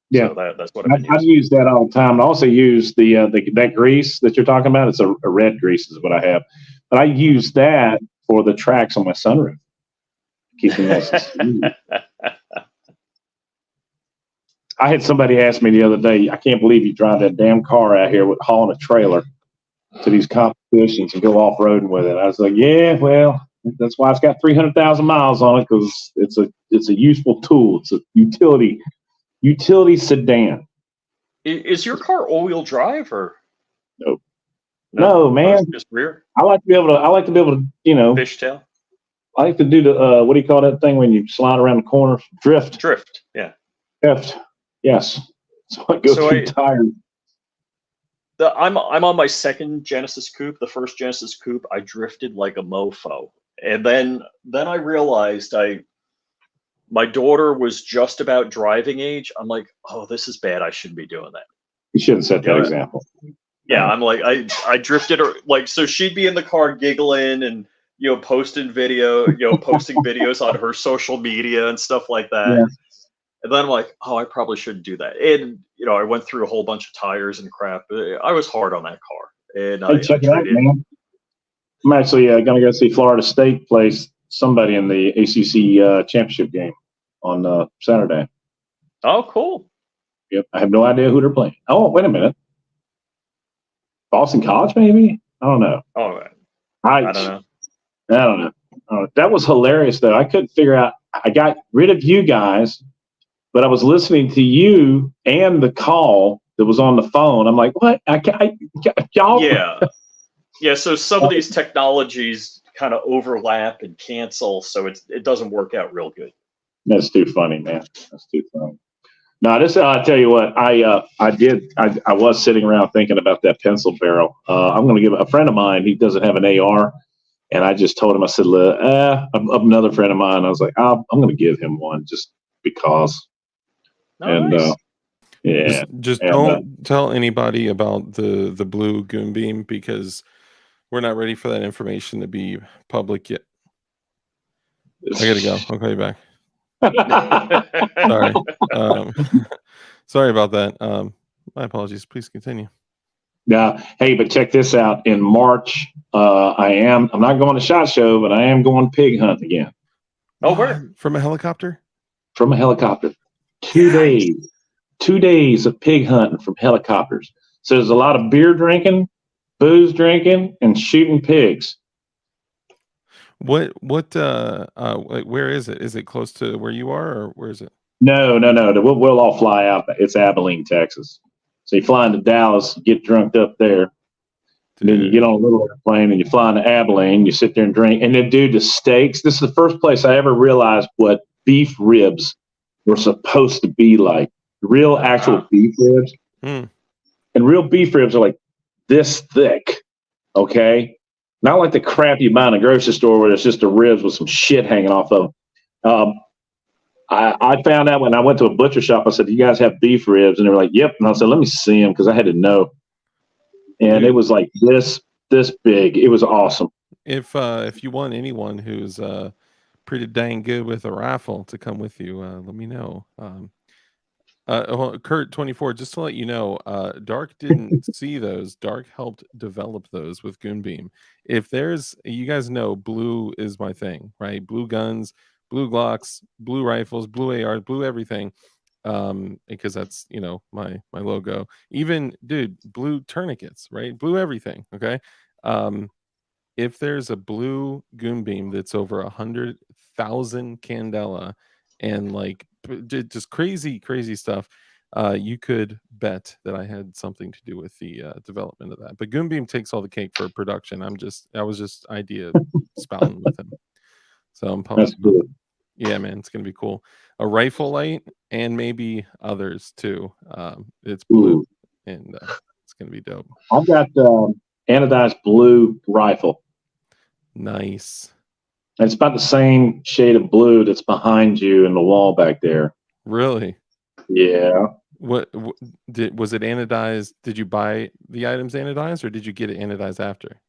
Yeah, so that's what I've used that all the time. I also use that grease that you're talking about. It's a red grease is what I have, but I use that for the tracks on my sunroof, keeping nice and smooth. I had somebody ask me the other day, I can't believe you drive that damn car out here with hauling a trailer to these competitions and go off roading with it. I was like, yeah, well, that's why it's got 300,000 miles on it, because it's a useful tool. It's a utility sedan. Is your car all-wheel drive or? No, man. Just rear. I like to be able to, Fishtail. I like to do the what do you call that thing when you slide around the corner? Drift. Yeah. Drift. Yes. So I go through tires. I'm on my second Genesis Coupe. The first Genesis Coupe, I drifted like a mofo, and then I realized my daughter was just about driving age. I'm like, oh, this is bad. I shouldn't be doing that. You shouldn't set that example. Yeah, I'm like, I drifted her, like, so she'd be in the car giggling and posting videos on her social media and stuff like that. Yeah. And then I'm like, oh, I probably shouldn't do that. And I went through a whole bunch of tires and crap. I was hard on that car. And check it out, man. I'm actually going to go see Florida State play somebody in the ACC championship game on Saturday. Oh, cool. Yep, I have no idea who they're playing. Oh, wait a minute. Boston College, maybe? I don't know. Oh, I don't know. That was hilarious, though. I couldn't figure out. I got rid of you guys, but I was listening to you and the call that was on the phone. I'm like, what? Y'all? Yeah. So some of these technologies kind of overlap and cancel, so it doesn't work out real good. That's too funny, man. That's too funny. No, I'll tell you what, I was sitting around thinking about that pencil barrel. I'm going to give a friend of mine, he doesn't have an AR, and I just told him, I said, another friend of mine, I was like, I'm going to give him one just because. Nice. And just don't tell anybody about the blue goon beam, because we're not ready for that information to be public yet. I gotta go. I'll call you back. Sorry. Sorry about that. My apologies. Please continue. Yeah. Hey, but check this out. In March, I'm not going to SHOT Show, but I am going pig hunt again. Oh, where? From a helicopter? From a helicopter. 2 days. 2 days of pig hunting from helicopters. So there's a lot of beer drinking, booze drinking, and shooting pigs. What where is it? Is it close to where you are, or where is it? No. We'll all fly out. It's Abilene, Texas. So you fly into Dallas, get drunk up there. And then you get on a little airplane and you fly into Abilene, you sit there and drink. And then, dude, the steaks. This is the first place I ever realized what beef ribs were supposed to be like. Real actual beef ribs. And real beef ribs are like this thick. Okay? Not like the crap you buy in a grocery store where it's just the ribs with some shit hanging off of them. I found out when I went to a butcher shop, I said, "Do you guys have beef ribs?" And they were like, "Yep." And I said, "Let me see them," because I had to know. And it was like this big. It was awesome. If you want anyone who's pretty dang good with a rifle to come with you, let me know. Kurt24, just to let you know, Dark didn't see those. Dark helped develop those with Goonbeam. If you guys know, blue is my thing, right? Blue guns, blue Glocks, blue rifles, blue ARs, blue everything. because that's my logo. Even dude, blue tourniquets, right? Blue everything. Okay. If there's a blue goon beam that's over 100,000 candela and like just crazy stuff, you could bet that I had something to do with the development of that. But goon beam takes all the cake for production. I was just idea spouting with him. So I'm pumped. That's good. Yeah, man, it's gonna be cool. A rifle light and maybe others too. It's blue, and it's gonna be dope. I've got anodized blue rifle. Nice. And it's about the same shade of blue that's behind you in the wall back there. Really? Yeah. Was it anodized? Did you buy the items anodized, or did you get it anodized after?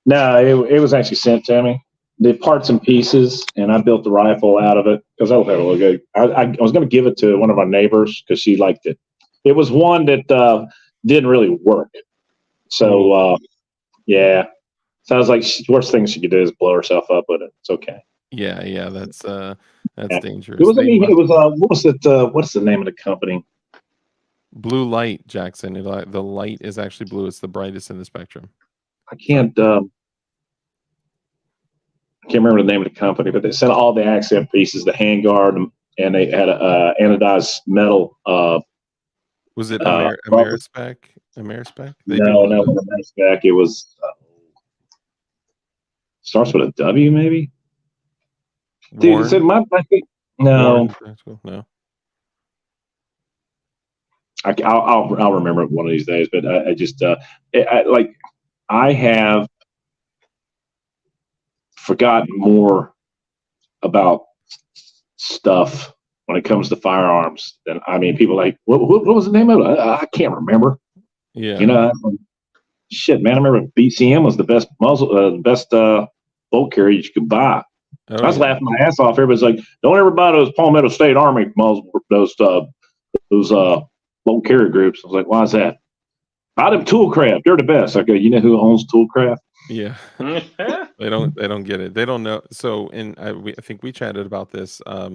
No, it was actually sent to me. The parts and pieces, and I built the rifle out of it because I had a look good. I was going to give it to one of our neighbors because she liked it. It was one that didn't really work. So, yeah. So I was like, worst thing she could do is blow herself up with it. It's okay. Yeah, that's dangerous. It was. What was it? What's the name of the company? Blue light, Jackson. The light is actually blue. It's the brightest in the spectrum. I can't remember the name of the company, but they sent all the accent pieces, the handguard, and they had a anodized metal. Was it Amerispec? Amerispec? No, Amerispec. It was starts with a W, maybe. Dude, is it my no. No. I'll remember it one of these days, but I just I have forgotten more about stuff when it comes to firearms than people like what was the name of it? I can't remember. Yeah, shit, man. I remember BCM was the best muzzle, best bolt carrier you could buy. I was laughing my ass off. Everybody's like, "Don't ever buy those Palmetto State Army muzzle, those bolt carrier groups." I was like, "Why is that?" Buy them Toolcraft. They're the best. I go, you know who owns Toolcraft? Yeah. They don't get it. They don't know. So, I think we chatted about this at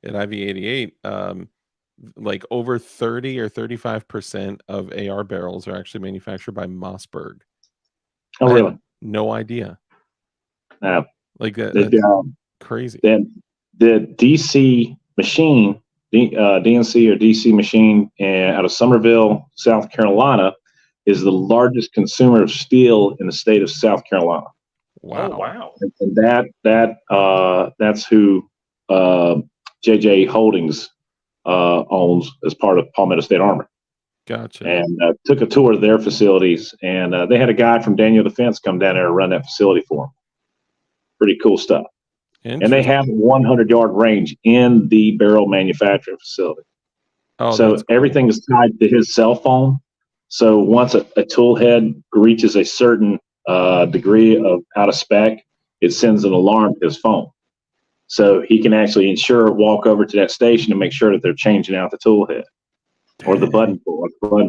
IV88. Like over 30 or 35% of AR barrels are actually manufactured by Mossberg. Oh, really? No idea. Like that's crazy. The DC machine, DNC or DC machine out of Summerville, South Carolina, is the largest consumer of steel in the state of South Carolina. Wow! Oh, wow! And that's who JJ Holdings owns as part of Palmetto State Armor. Gotcha. And took a tour of their facilities, and they had a guy from Daniel Defense come down there and run that facility for them. Pretty cool stuff. And they have a 100-yard range in the barrel manufacturing facility. Oh, so everything is tied to his cell phone. So once a tool head reaches a certain degree of out of spec, it sends an alarm to his phone. So he can actually walk over to that station and make sure that they're changing out the tool head or the button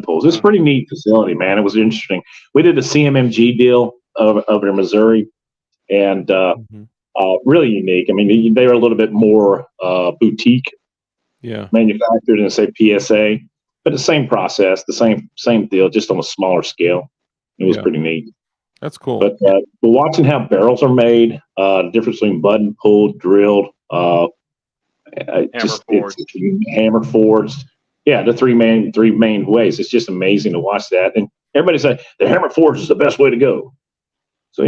pulls. It's a pretty neat facility, man. It was interesting. We did a CMMG deal over in Missouri, and really unique. They were a little bit more boutique, manufactured in, say, PSA, but the same process, the same deal, just on a smaller scale. It was pretty neat. That's cool. But watching how barrels are made, the difference between button pulled, drilled, hammer forged. Yeah, the three main ways. It's just amazing to watch that. And everybody say the hammer forged is the best way to go. So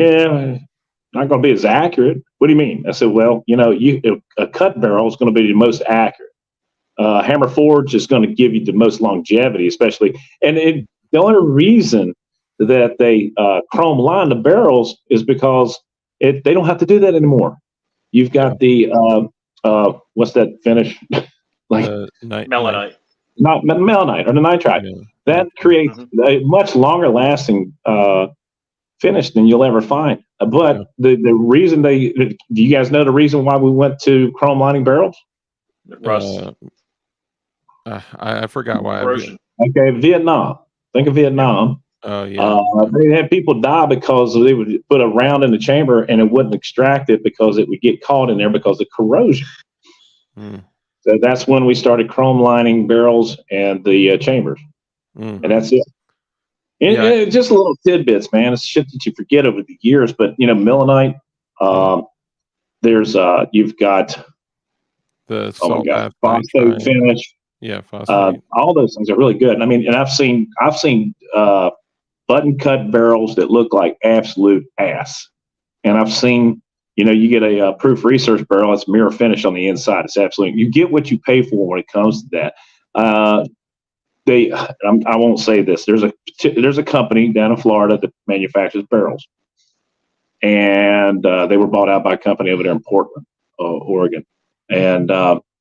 not going to be as accurate. What do you mean? I said, well, a cut barrel is going to be the most accurate. Hammer forge is going to give you the most longevity, especially. And the only reason that they chrome line the barrels is because they don't have to do that anymore. You've got the what's that finish? Melanite. Not melanite or the nitride. Yeah. That creates a much longer lasting finish than you'll ever find. But the reason do you guys know the reason why we went to chrome lining barrels? Rust. I forgot why. Okay, Vietnam. Think of Vietnam. Oh yeah. They had people die because they would put a round in the chamber and it wouldn't extract it because it would get caught in there because of corrosion. So that's when we started chrome lining barrels and the chambers, and that's it. And just little tidbits, man. It's shit that you forget over the years. But you know, millinite. There's you've got the salt bath phosphate finish. Yeah, phosphate. All those things are really good. I mean, and I've seen button cut barrels that look like absolute ass, and I've seen. You know, you get a proof research barrel. It's mirror finish on the inside. It's absolutely. You get what you pay for when it comes to that. I won't say this. There's a company down in Florida that manufactures barrels, and they were bought out by a company over there in Portland, Oregon. And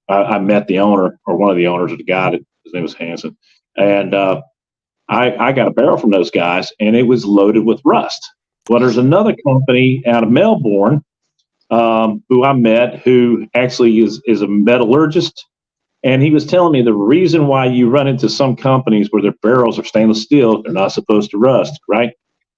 I met the owner or one of the owners of the guy. His name was Hanson, and I got a barrel from those guys, and it was loaded with rust. Well, there's another company out of Melbourne. Who I met, who actually is a metallurgist, and he was telling me the reason why you run into some companies where their barrels are stainless steel, they're not supposed to rust, right?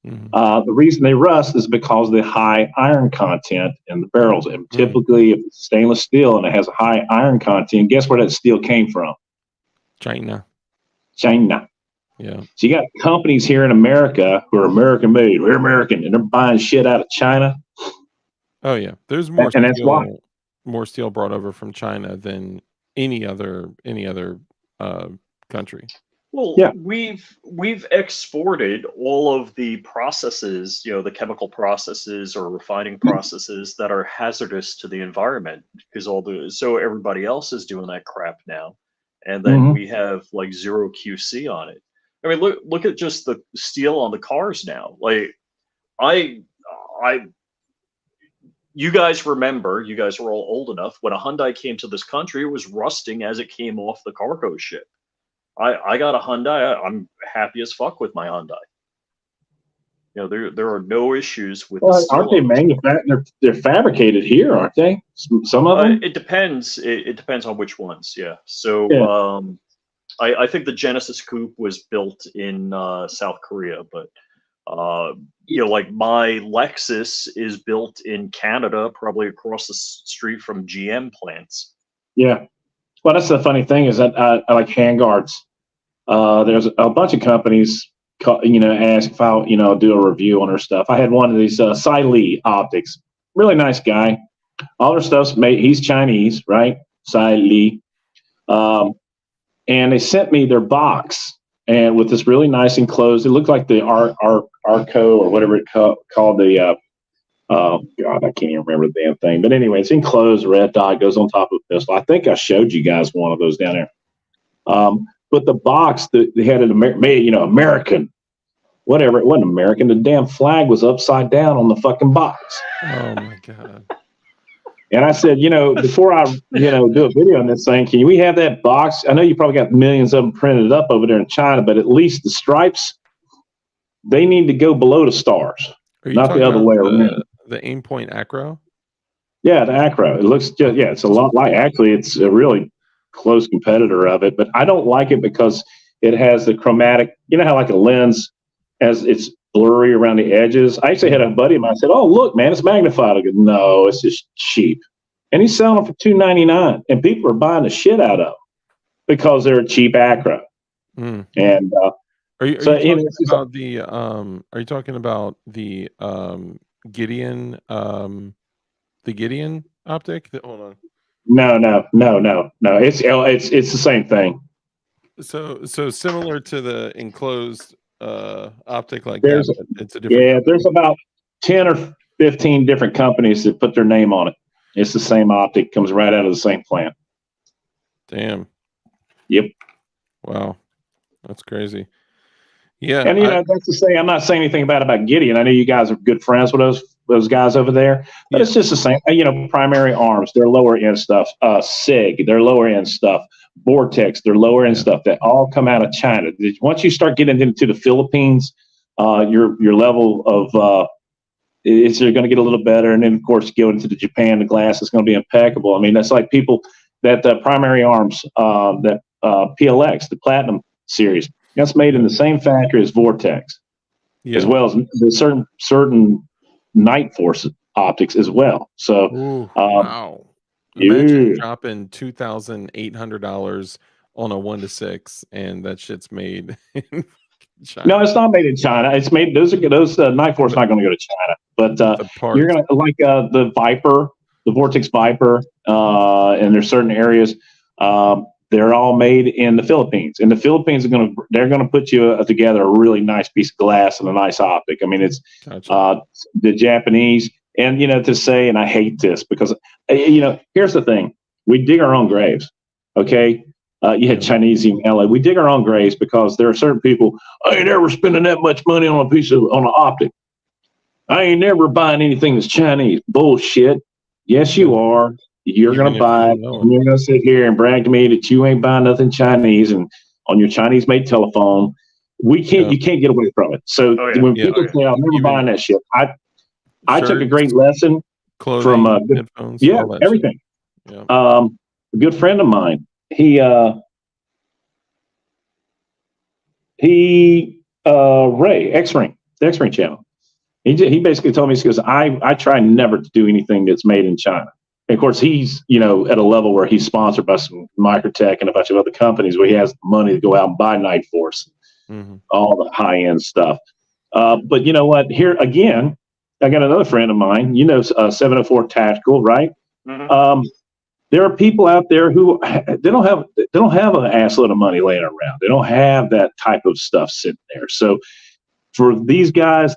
Mm-hmm. The reason they rust is because of the high iron content in the barrels. And typically, if it's stainless steel and it has a high iron content, guess where that steel came from? China. Yeah. So you got companies here in America who are American made. We're American, and they're buying shit out of China. Oh yeah, there's more steel brought over from China than any other country. Well, yeah. we've exported all of the processes, you know, the chemical processes or refining processes that are hazardous to the environment, because so everybody else is doing that crap now, and then we have like zero QC on it. I mean, look at just the steel on the cars now. Like you guys remember, you guys were all old enough, when a Hyundai came to this country, it was rusting as it came off the cargo ship. I got a Hyundai. I'm happy as fuck with my Hyundai. You know, there are no issues with. Well, aren't they manufactured? They're fabricated here, aren't they? Some of them. It depends. It depends on which ones. Yeah. So I think the Genesis Coupe was built in South Korea, but. You know, like my Lexus is built in Canada, probably across the street from GM plants. Yeah. Well, that's the funny thing is that I like handguards. There's a bunch of companies, ask if I'll, do a review on their stuff. I had one of these Jcl optics, really nice guy. All their stuff's made. He's Chinese, right? Jcl. And they sent me their box. And with this really nice enclosed, it looked like the Arco or whatever it called the, oh God, I can't even remember the damn thing. But anyway, it's enclosed, red dot goes on top of the pistol. I think I showed you guys one of those down there. But the box, they had it made, American, whatever. It wasn't American. The damn flag was upside down on the fucking box. Oh my God. And I said, before I, do a video on this thing, can we have that box? I know you probably got millions of them printed up over there in China, but at least the stripes, they need to go below the stars, not the other way around. The Aimpoint Acro? Yeah, the Acro. It looks just, it's a lot like, actually, it's a really close competitor of it, but I don't like it because it has the chromatic, how like a lens has it's blurry around the edges. I actually had a buddy of mine said, "Oh, look, man, it's magnified." I go, "No, it's just cheap." And he's selling them for $2.99, and people are buying the shit out of them because they're a cheap acro. And are you talking about the Gideon optic? Hold on. No. It's the same thing. So similar to the enclosed optic like that. It's a different company. There's about 10 or 15 different companies that put their name on it. It's the same optic, comes right out of the same plant. Damn. Yep. Wow. That's crazy. Yeah. And that's to say, I'm not saying anything about Gideon. I know you guys are good friends with those guys over there, but it's just the same. Primary Arms, their lower end stuff. SIG, their lower end stuff. Vortex, their lower end stuff. That all come out of China. Once you start getting into the Philippines, your level of you're going to get a little better, and then of course go into the Japan, the glass is going to be impeccable. I mean, that's like people that Primary Arms, that PLX, the Platinum series. That's made in the same factory as Vortex, as well as there's certain Night Force optics as well. So, wow. Imagine Yeah. dropping $2,800 on a 1-6, and that shit's made in China. No, it's not made in China. It's made those Night Force not going to go to China, but The parts. you're going to like the Viper, the Vortex Viper, and there's certain areas. They're all made in the Philippines. And the Philippines they're going to put you together a really nice piece of glass and a nice optic. I mean, it's Gotcha. the Japanese, and to say, and I hate this because here's the thing: we dig our own graves. Okay, you had Chinese in LA. We dig our own graves because there are certain people. I ain't ever spending that much money on an optic. I ain't never buying anything that's Chinese. Bullshit. Yes, you are. You're going to buy it. And you're going to sit here and brag to me that you ain't buying nothing Chinese and on your Chinese-made telephone. You can't get away from it. So when people say, "I'm never buying that shit," I took a great lesson clothing, from headphones, all that everything. Shit. A good friend of mine, Ray X-Ring, the X-Ring channel. He basically told me, he goes, I try never to do anything that's made in China. And of course, he's at a level where he's sponsored by some Microtech and a bunch of other companies where he has the money to go out and buy Night Force, all the high end stuff. But you know what? Here again, I got another friend of mine. 704 Tactical, right? There are people out there who they don't have an assload of money laying around. They don't have that type of stuff sitting there. So for these guys,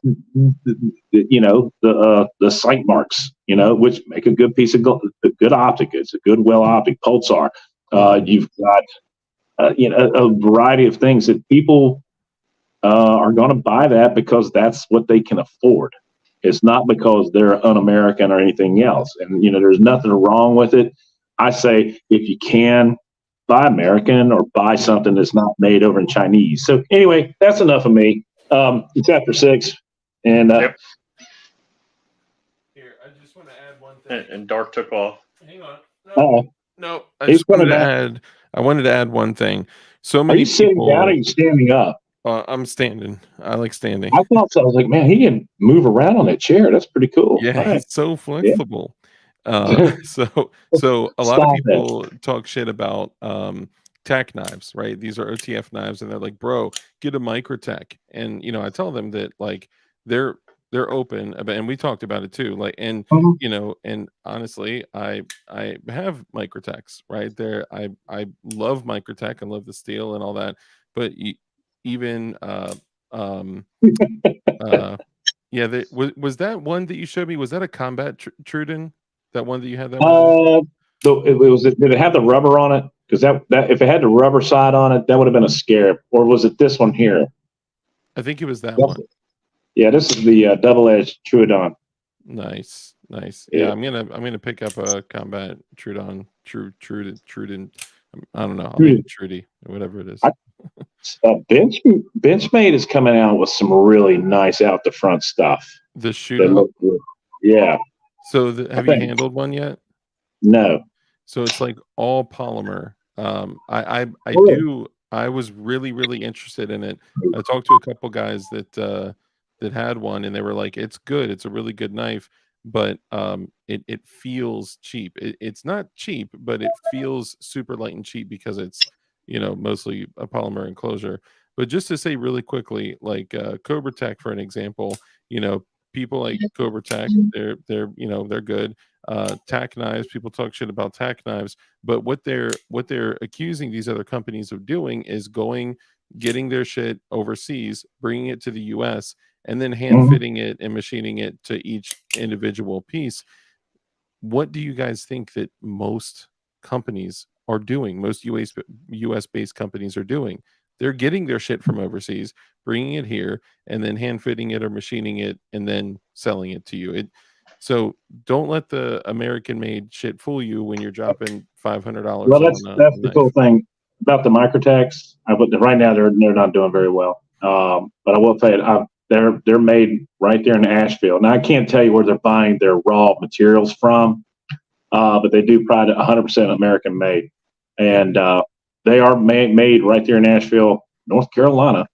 the sight marks, which make a good piece of good optic. It's a good well optic pulsar. You've got a variety of things that people are going to buy that because that's what they can afford. It's not because they're un-American or anything else. And there's nothing wrong with it. I say if you can, buy American or buy something that's not made over in Chinese. So anyway, that's enough of me. It's after 6, and Here, I just want to add one thing. And Dark took off. Hang on. No, I wanted to add one thing. So many Are you sitting down or are you standing up? I'm standing. I like standing. I thought so. I was like, man, he can move around on that chair. That's pretty cool. Yeah, right. He's so flexible. So a lot of people talk shit about tack knives, right? These are OTF knives, and they're like, bro, get a Microtech. And I tell them that like they're open about, and we talked about it too. Like, and and honestly, I have Microtechs right there. I love Microtech. I love the steel and all that. But even yeah, was that one that you showed me? Was that a combat Truden? That one that you had? That one? Did it have the rubber on it? Because that if it had the rubber side on it, that would have been a Scarab. Or was it this one here? I think it was that one. Yeah, this is the double-edged Trudon. Nice. Yeah, I'm gonna pick up a combat Trudon. Truden. I don't know. I'll name it Trudy or whatever it is. Benchmade is coming out with some really nice out the front stuff. The shooter. Yeah. So have you handled one yet? No. So it's like all polymer. I was really interested in it. I talked to a couple guys that had one, and they were like, it's good. It's a really good knife, but it feels cheap. It's not cheap, but it feels super light and cheap because it's mostly a polymer enclosure. But just to say really quickly, like Cobra Tech, for an example, people like Cobra Tech, they're good. Tack knives, people talk shit about tack knives, but what they're accusing these other companies of doing is getting their shit overseas, bringing it to the US, and then hand fitting it and machining it to each individual piece. What do you guys think that most companies are doing? Most US based companies are doing. They're getting their shit from overseas, bringing it here, and then hand fitting it or machining it, and then selling it to you. So don't let the American-made shit fool you when you're dropping $500. Well, that's the cool thing about the Microtechs. Right now, they're not doing very well. But I will tell you, they're made right there in Asheville. Now I can't tell you where they're buying their raw materials from, but they do pride 100% American made, and they are made right there in Asheville, North Carolina.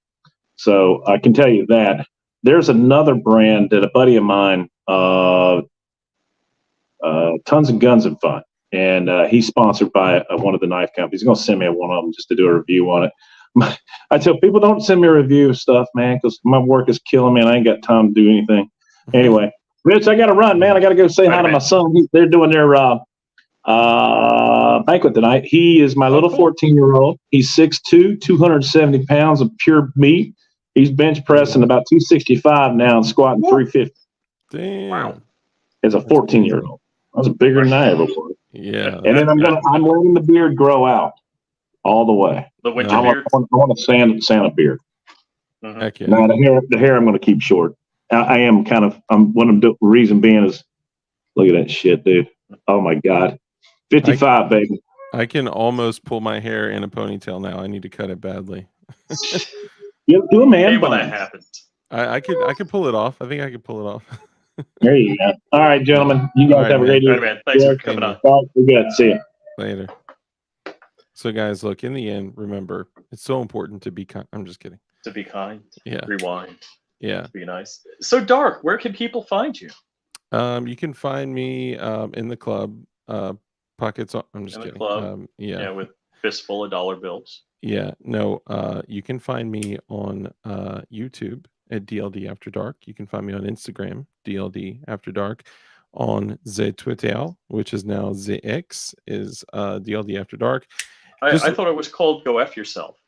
So I can tell you that. There's another brand that a buddy of mine, Tons and Guns and Fun, and he's sponsored by one of the knife companies. He's going to send me one of them just to do a review on it. I tell people, don't send me a review of stuff, man, because my work is killing me and I ain't got time to do anything. Anyway, Rich, I got to run, man. I got to go say hi to my son. They're doing their banquet tonight. He is my little 14-year-old. He's 6'2", 270 pounds of pure meat. He's bench pressing about 265 now and squatting 350. Damn. Wow. As a 14-year-old. I was bigger than I ever was. Yeah. And then I'm letting the beard grow out all the way. The winter I beard. want a Santa beard. Mhm. Heck yeah. Now the hair I'm going to keep short. I am kind of. The reason being is, look at that shit, dude. Oh my god, 55, baby. I can almost pull my hair in a ponytail now. I need to cut it badly. Do a man Hey, when bun. that happens. I could pull it off. I think I could pull it off. There you go. All right, gentlemen. You guys All right, have a man. great All day. right, man. Thanks for coming on. All right, we're good. See you. Later. So, guys, look, in the end, remember, it's so important to be kind. I'm just kidding. To be kind. Yeah. Rewind. Yeah. Be nice. So, Dark, where can people find you? You can find me in the club. Pockets on. I'm just In the kidding. club. Yeah. With fistful of dollar bills. Yeah. No, you can find me on YouTube at DLD After Dark. You can find me on Instagram, DLD After Dark. On the Twitter, which is now the X, is DLD After Dark. I thought it was called Go F Yourself.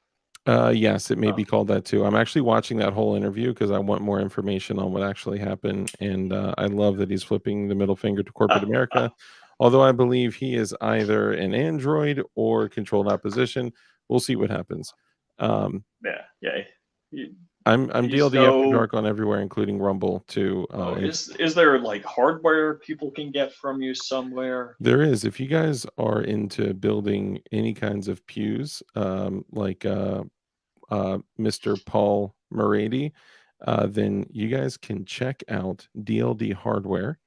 Yes, it may be called that too. I'm actually watching that whole interview because I want more information on what actually happened. And I love that he's flipping the middle finger to corporate America. Although I believe he is either an android or controlled opposition. We'll see what happens. Yeah. I'm DLD After Dark on everywhere, including Rumble too. Is there like hardware people can get from you somewhere? There is. If you guys are into building any kinds of pews, like Mr. Paul Murady, then you guys can check out DLD Hardware,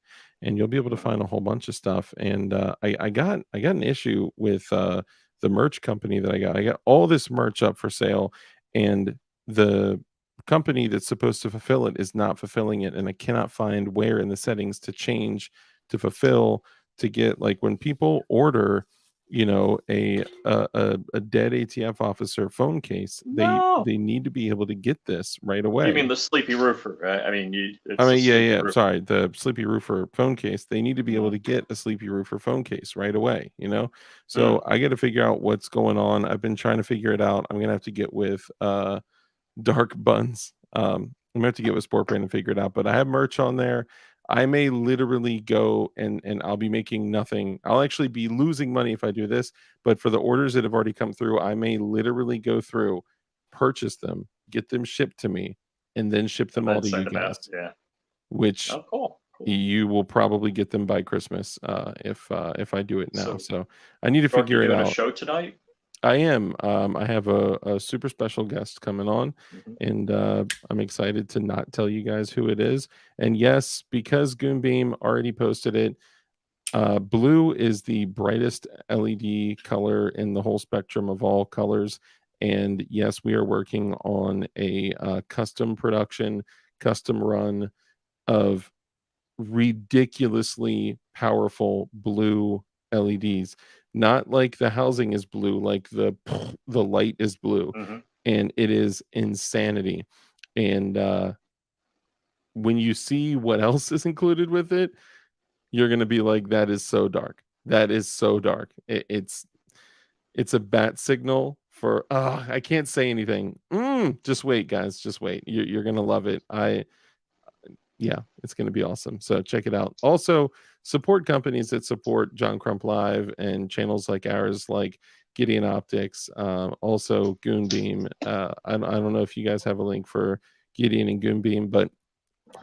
and you'll be able to find a whole bunch of stuff. And I got an issue with the merch company that I got. I got all this merch up for sale, and the company that's supposed to fulfill it is not fulfilling it, and I cannot find where in the settings to change to fulfill to get, like, when people order, you know, a dead ATF officer phone case, they need to be able to get this right away. You mean the Sleepy Roofer, right? Yeah. Sorry, the Sleepy Roofer phone case. They need to be able to get a Sleepy Roofer phone case right away, you know? So I got to figure out what's going on. I've been trying to figure it out. I'm going to have to get with Dark Buns. I'm going to have to get with Sport Brand and figure it out. But I have merch on there. I may literally go and I'll be making nothing. I'll actually be losing money if I do this. But for the orders that have already come through, I may literally go through, purchase them, get them shipped to me, and then ship them all to you guys. Yeah. Which cool. You will probably get them by Christmas if I do it now. So I need to figure it out. A show tonight? I am. I have a super special guest coming on, and I'm excited to not tell you guys who it is. And yes, because Goonbeam already posted it, blue is the brightest LED color in the whole spectrum of all colors. And yes, we are working on a custom production, custom run of ridiculously powerful blue LEDs. Not like the housing is blue, like the light is blue, and it is insanity. And when you see what else is included with it, you're gonna be like, "That is so dark. That is so dark." It's a bat signal for. I can't say anything. Just wait, guys. Just wait. You're gonna love it. Yeah, it's going to be awesome. So check it out. Also, support companies that support John Crump Live and channels like ours, like Gideon Optics, also Goonbeam. I don't know if you guys have a link for Gideon and Goonbeam, but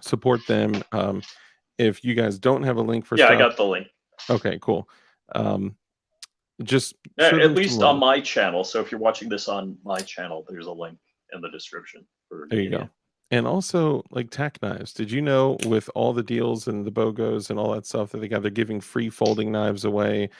support them. If you guys don't have a link for stuff, I got the link. Okay, cool. Just at least on my channel. So if you're watching this on my channel, there's a link in the description. There you go. And also, like, tack knives. Did you know, with all the deals and the BOGOs and all that stuff that they're giving free folding knives away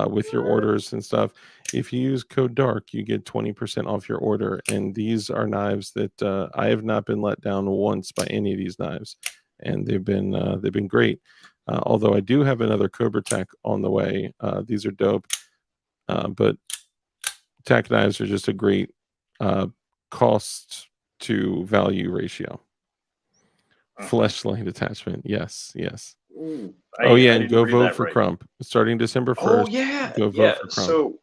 with your orders and stuff. If you use code DARK, you get 20% off your order. And these are knives that I have not been let down once by any of these knives. and they've been great. Although I do have another Cobra Tech on the way. These are dope, but Tech knives are just a great cost to value ratio. Fleshlight attachment, yes. Ooh, Oh yeah, I and didn't go read vote that for right. Crump starting December 1st. Oh yeah, Go yeah. vote for Crump. So,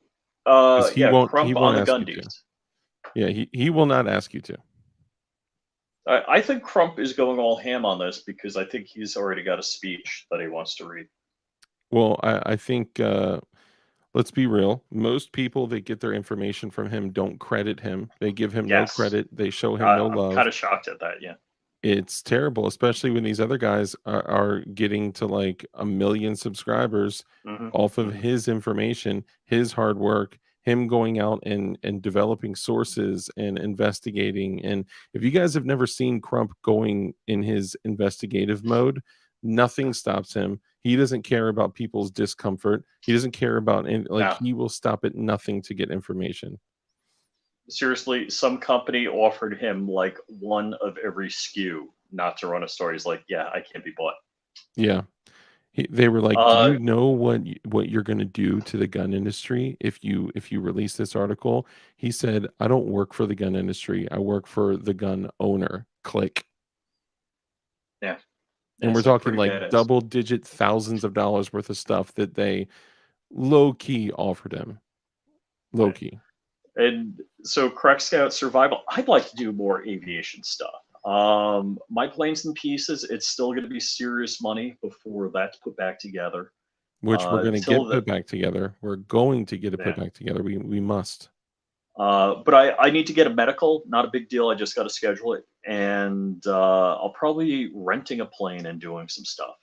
He yeah, won't Crump on the ask you Gundies. to. Yeah, he will not ask you to. I think Crump is going all ham on this because I think he's already got a speech that he wants to read. Well, I think let's be real. Most people that get their information from him don't credit him. They give him no Yes. credit. They show him no I'm love. kind of shocked at that. Yeah. It's terrible, especially when these other guys are getting to like 1 million subscribers off of his information, his hard work, him going out and developing sources and investigating. And if you guys have never seen Crump going in his investigative mode, nothing stops him. He doesn't care about people's discomfort. He doesn't care about he will stop at nothing to get information. Seriously, some company offered him like one of every SKU not to run a store. He's like, yeah, I can't be bought. Yeah. They were like, "Do you know what you're going to do to the gun industry if you release this article?" He said, "I don't work for the gun industry. I work for the gun owner." Click. Yeah. And we're talking like double-digit thousands of dollars worth of stuff that they low-key offered him. Low-key. And so, Correct Scout Survival, I'd like to do more aviation stuff. My Planes in Pieces, it's still going to be serious money before that's put back together. Which we're going to get put back together. We're going to get it put back together. We must. But I need to get a medical. Not a big deal. I just got to schedule it. And I'll probably be renting a plane and doing some stuff.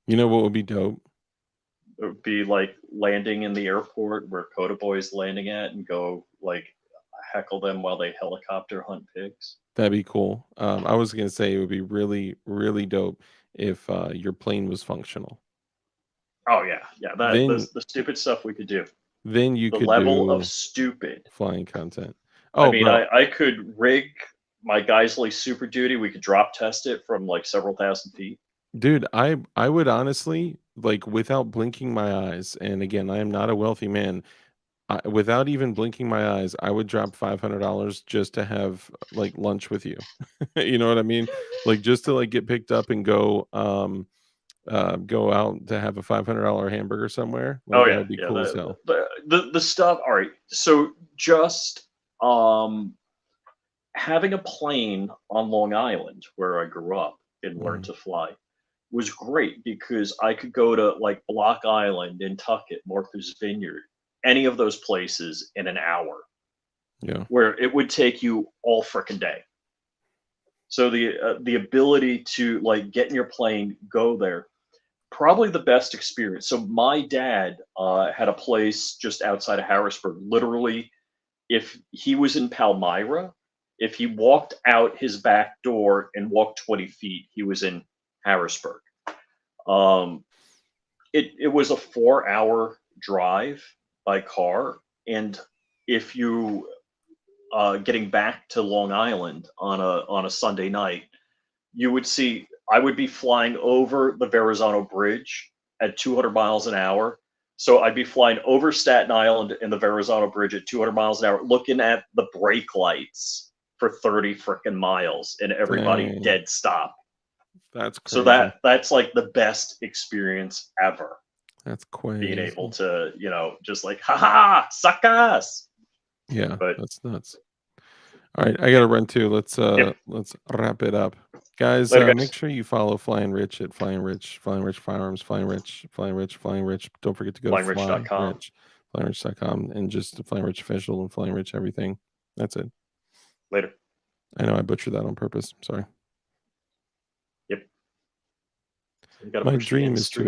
You know what would be dope? It would be like landing in the airport where Coda Boy's landing at and go like heckle them while they helicopter hunt pigs. That'd be cool. I was going to say it would be really, really dope if your plane was functional. Oh yeah. The stupid stuff we could do. Then you could level do of stupid flying content. I mean, I could rig my Geisley Super Duty. We could drop test it from like several thousand feet. Dude, I would honestly, like, without blinking my eyes, and again, I am not a wealthy man. Without even blinking my eyes, I would drop $500 just to have like lunch with you. You know what I mean? Like just to like get picked up and go out to have a $500 hamburger somewhere. Like, that would be cool as hell. The stuff. All right, so just having a plane on Long Island where I grew up and learned to fly was great because I could go to like Block Island, Nantucket, Martha's Vineyard, any of those places in an hour. Yeah. Where it would take you all frickin' day. So the ability to like get in your plane, go there, probably the best experience. So my dad had a place just outside of Harrisburg. Literally, if he was in Palmyra, if he walked out his back door and walked 20 feet, he was in Harrisburg. It was a 4-hour drive by car, and if you getting back to Long Island on a Sunday night, you would see I would be flying over the Verrazano Bridge at 200 miles an hour. So I'd be flying over Staten Island and the Verrazano Bridge at 200 miles an hour, looking at the brake lights for 30 frickin' miles, and everybody dead stop. That's crazy. So that's like the best experience ever. That's crazy. Being able to, just like, haha, suck us. Yeah, that's nuts. All right, I got to run too. Let's wrap it up, guys. Later, guys. Make sure you follow Flying Rich at Flying Rich Firearms, Flying Rich. Don't forget to go to FlyingRich.com, and just Flying Rich Official and Flying Rich everything. That's it. Later. I know I butchered that on purpose. Sorry. Yep. My dream is to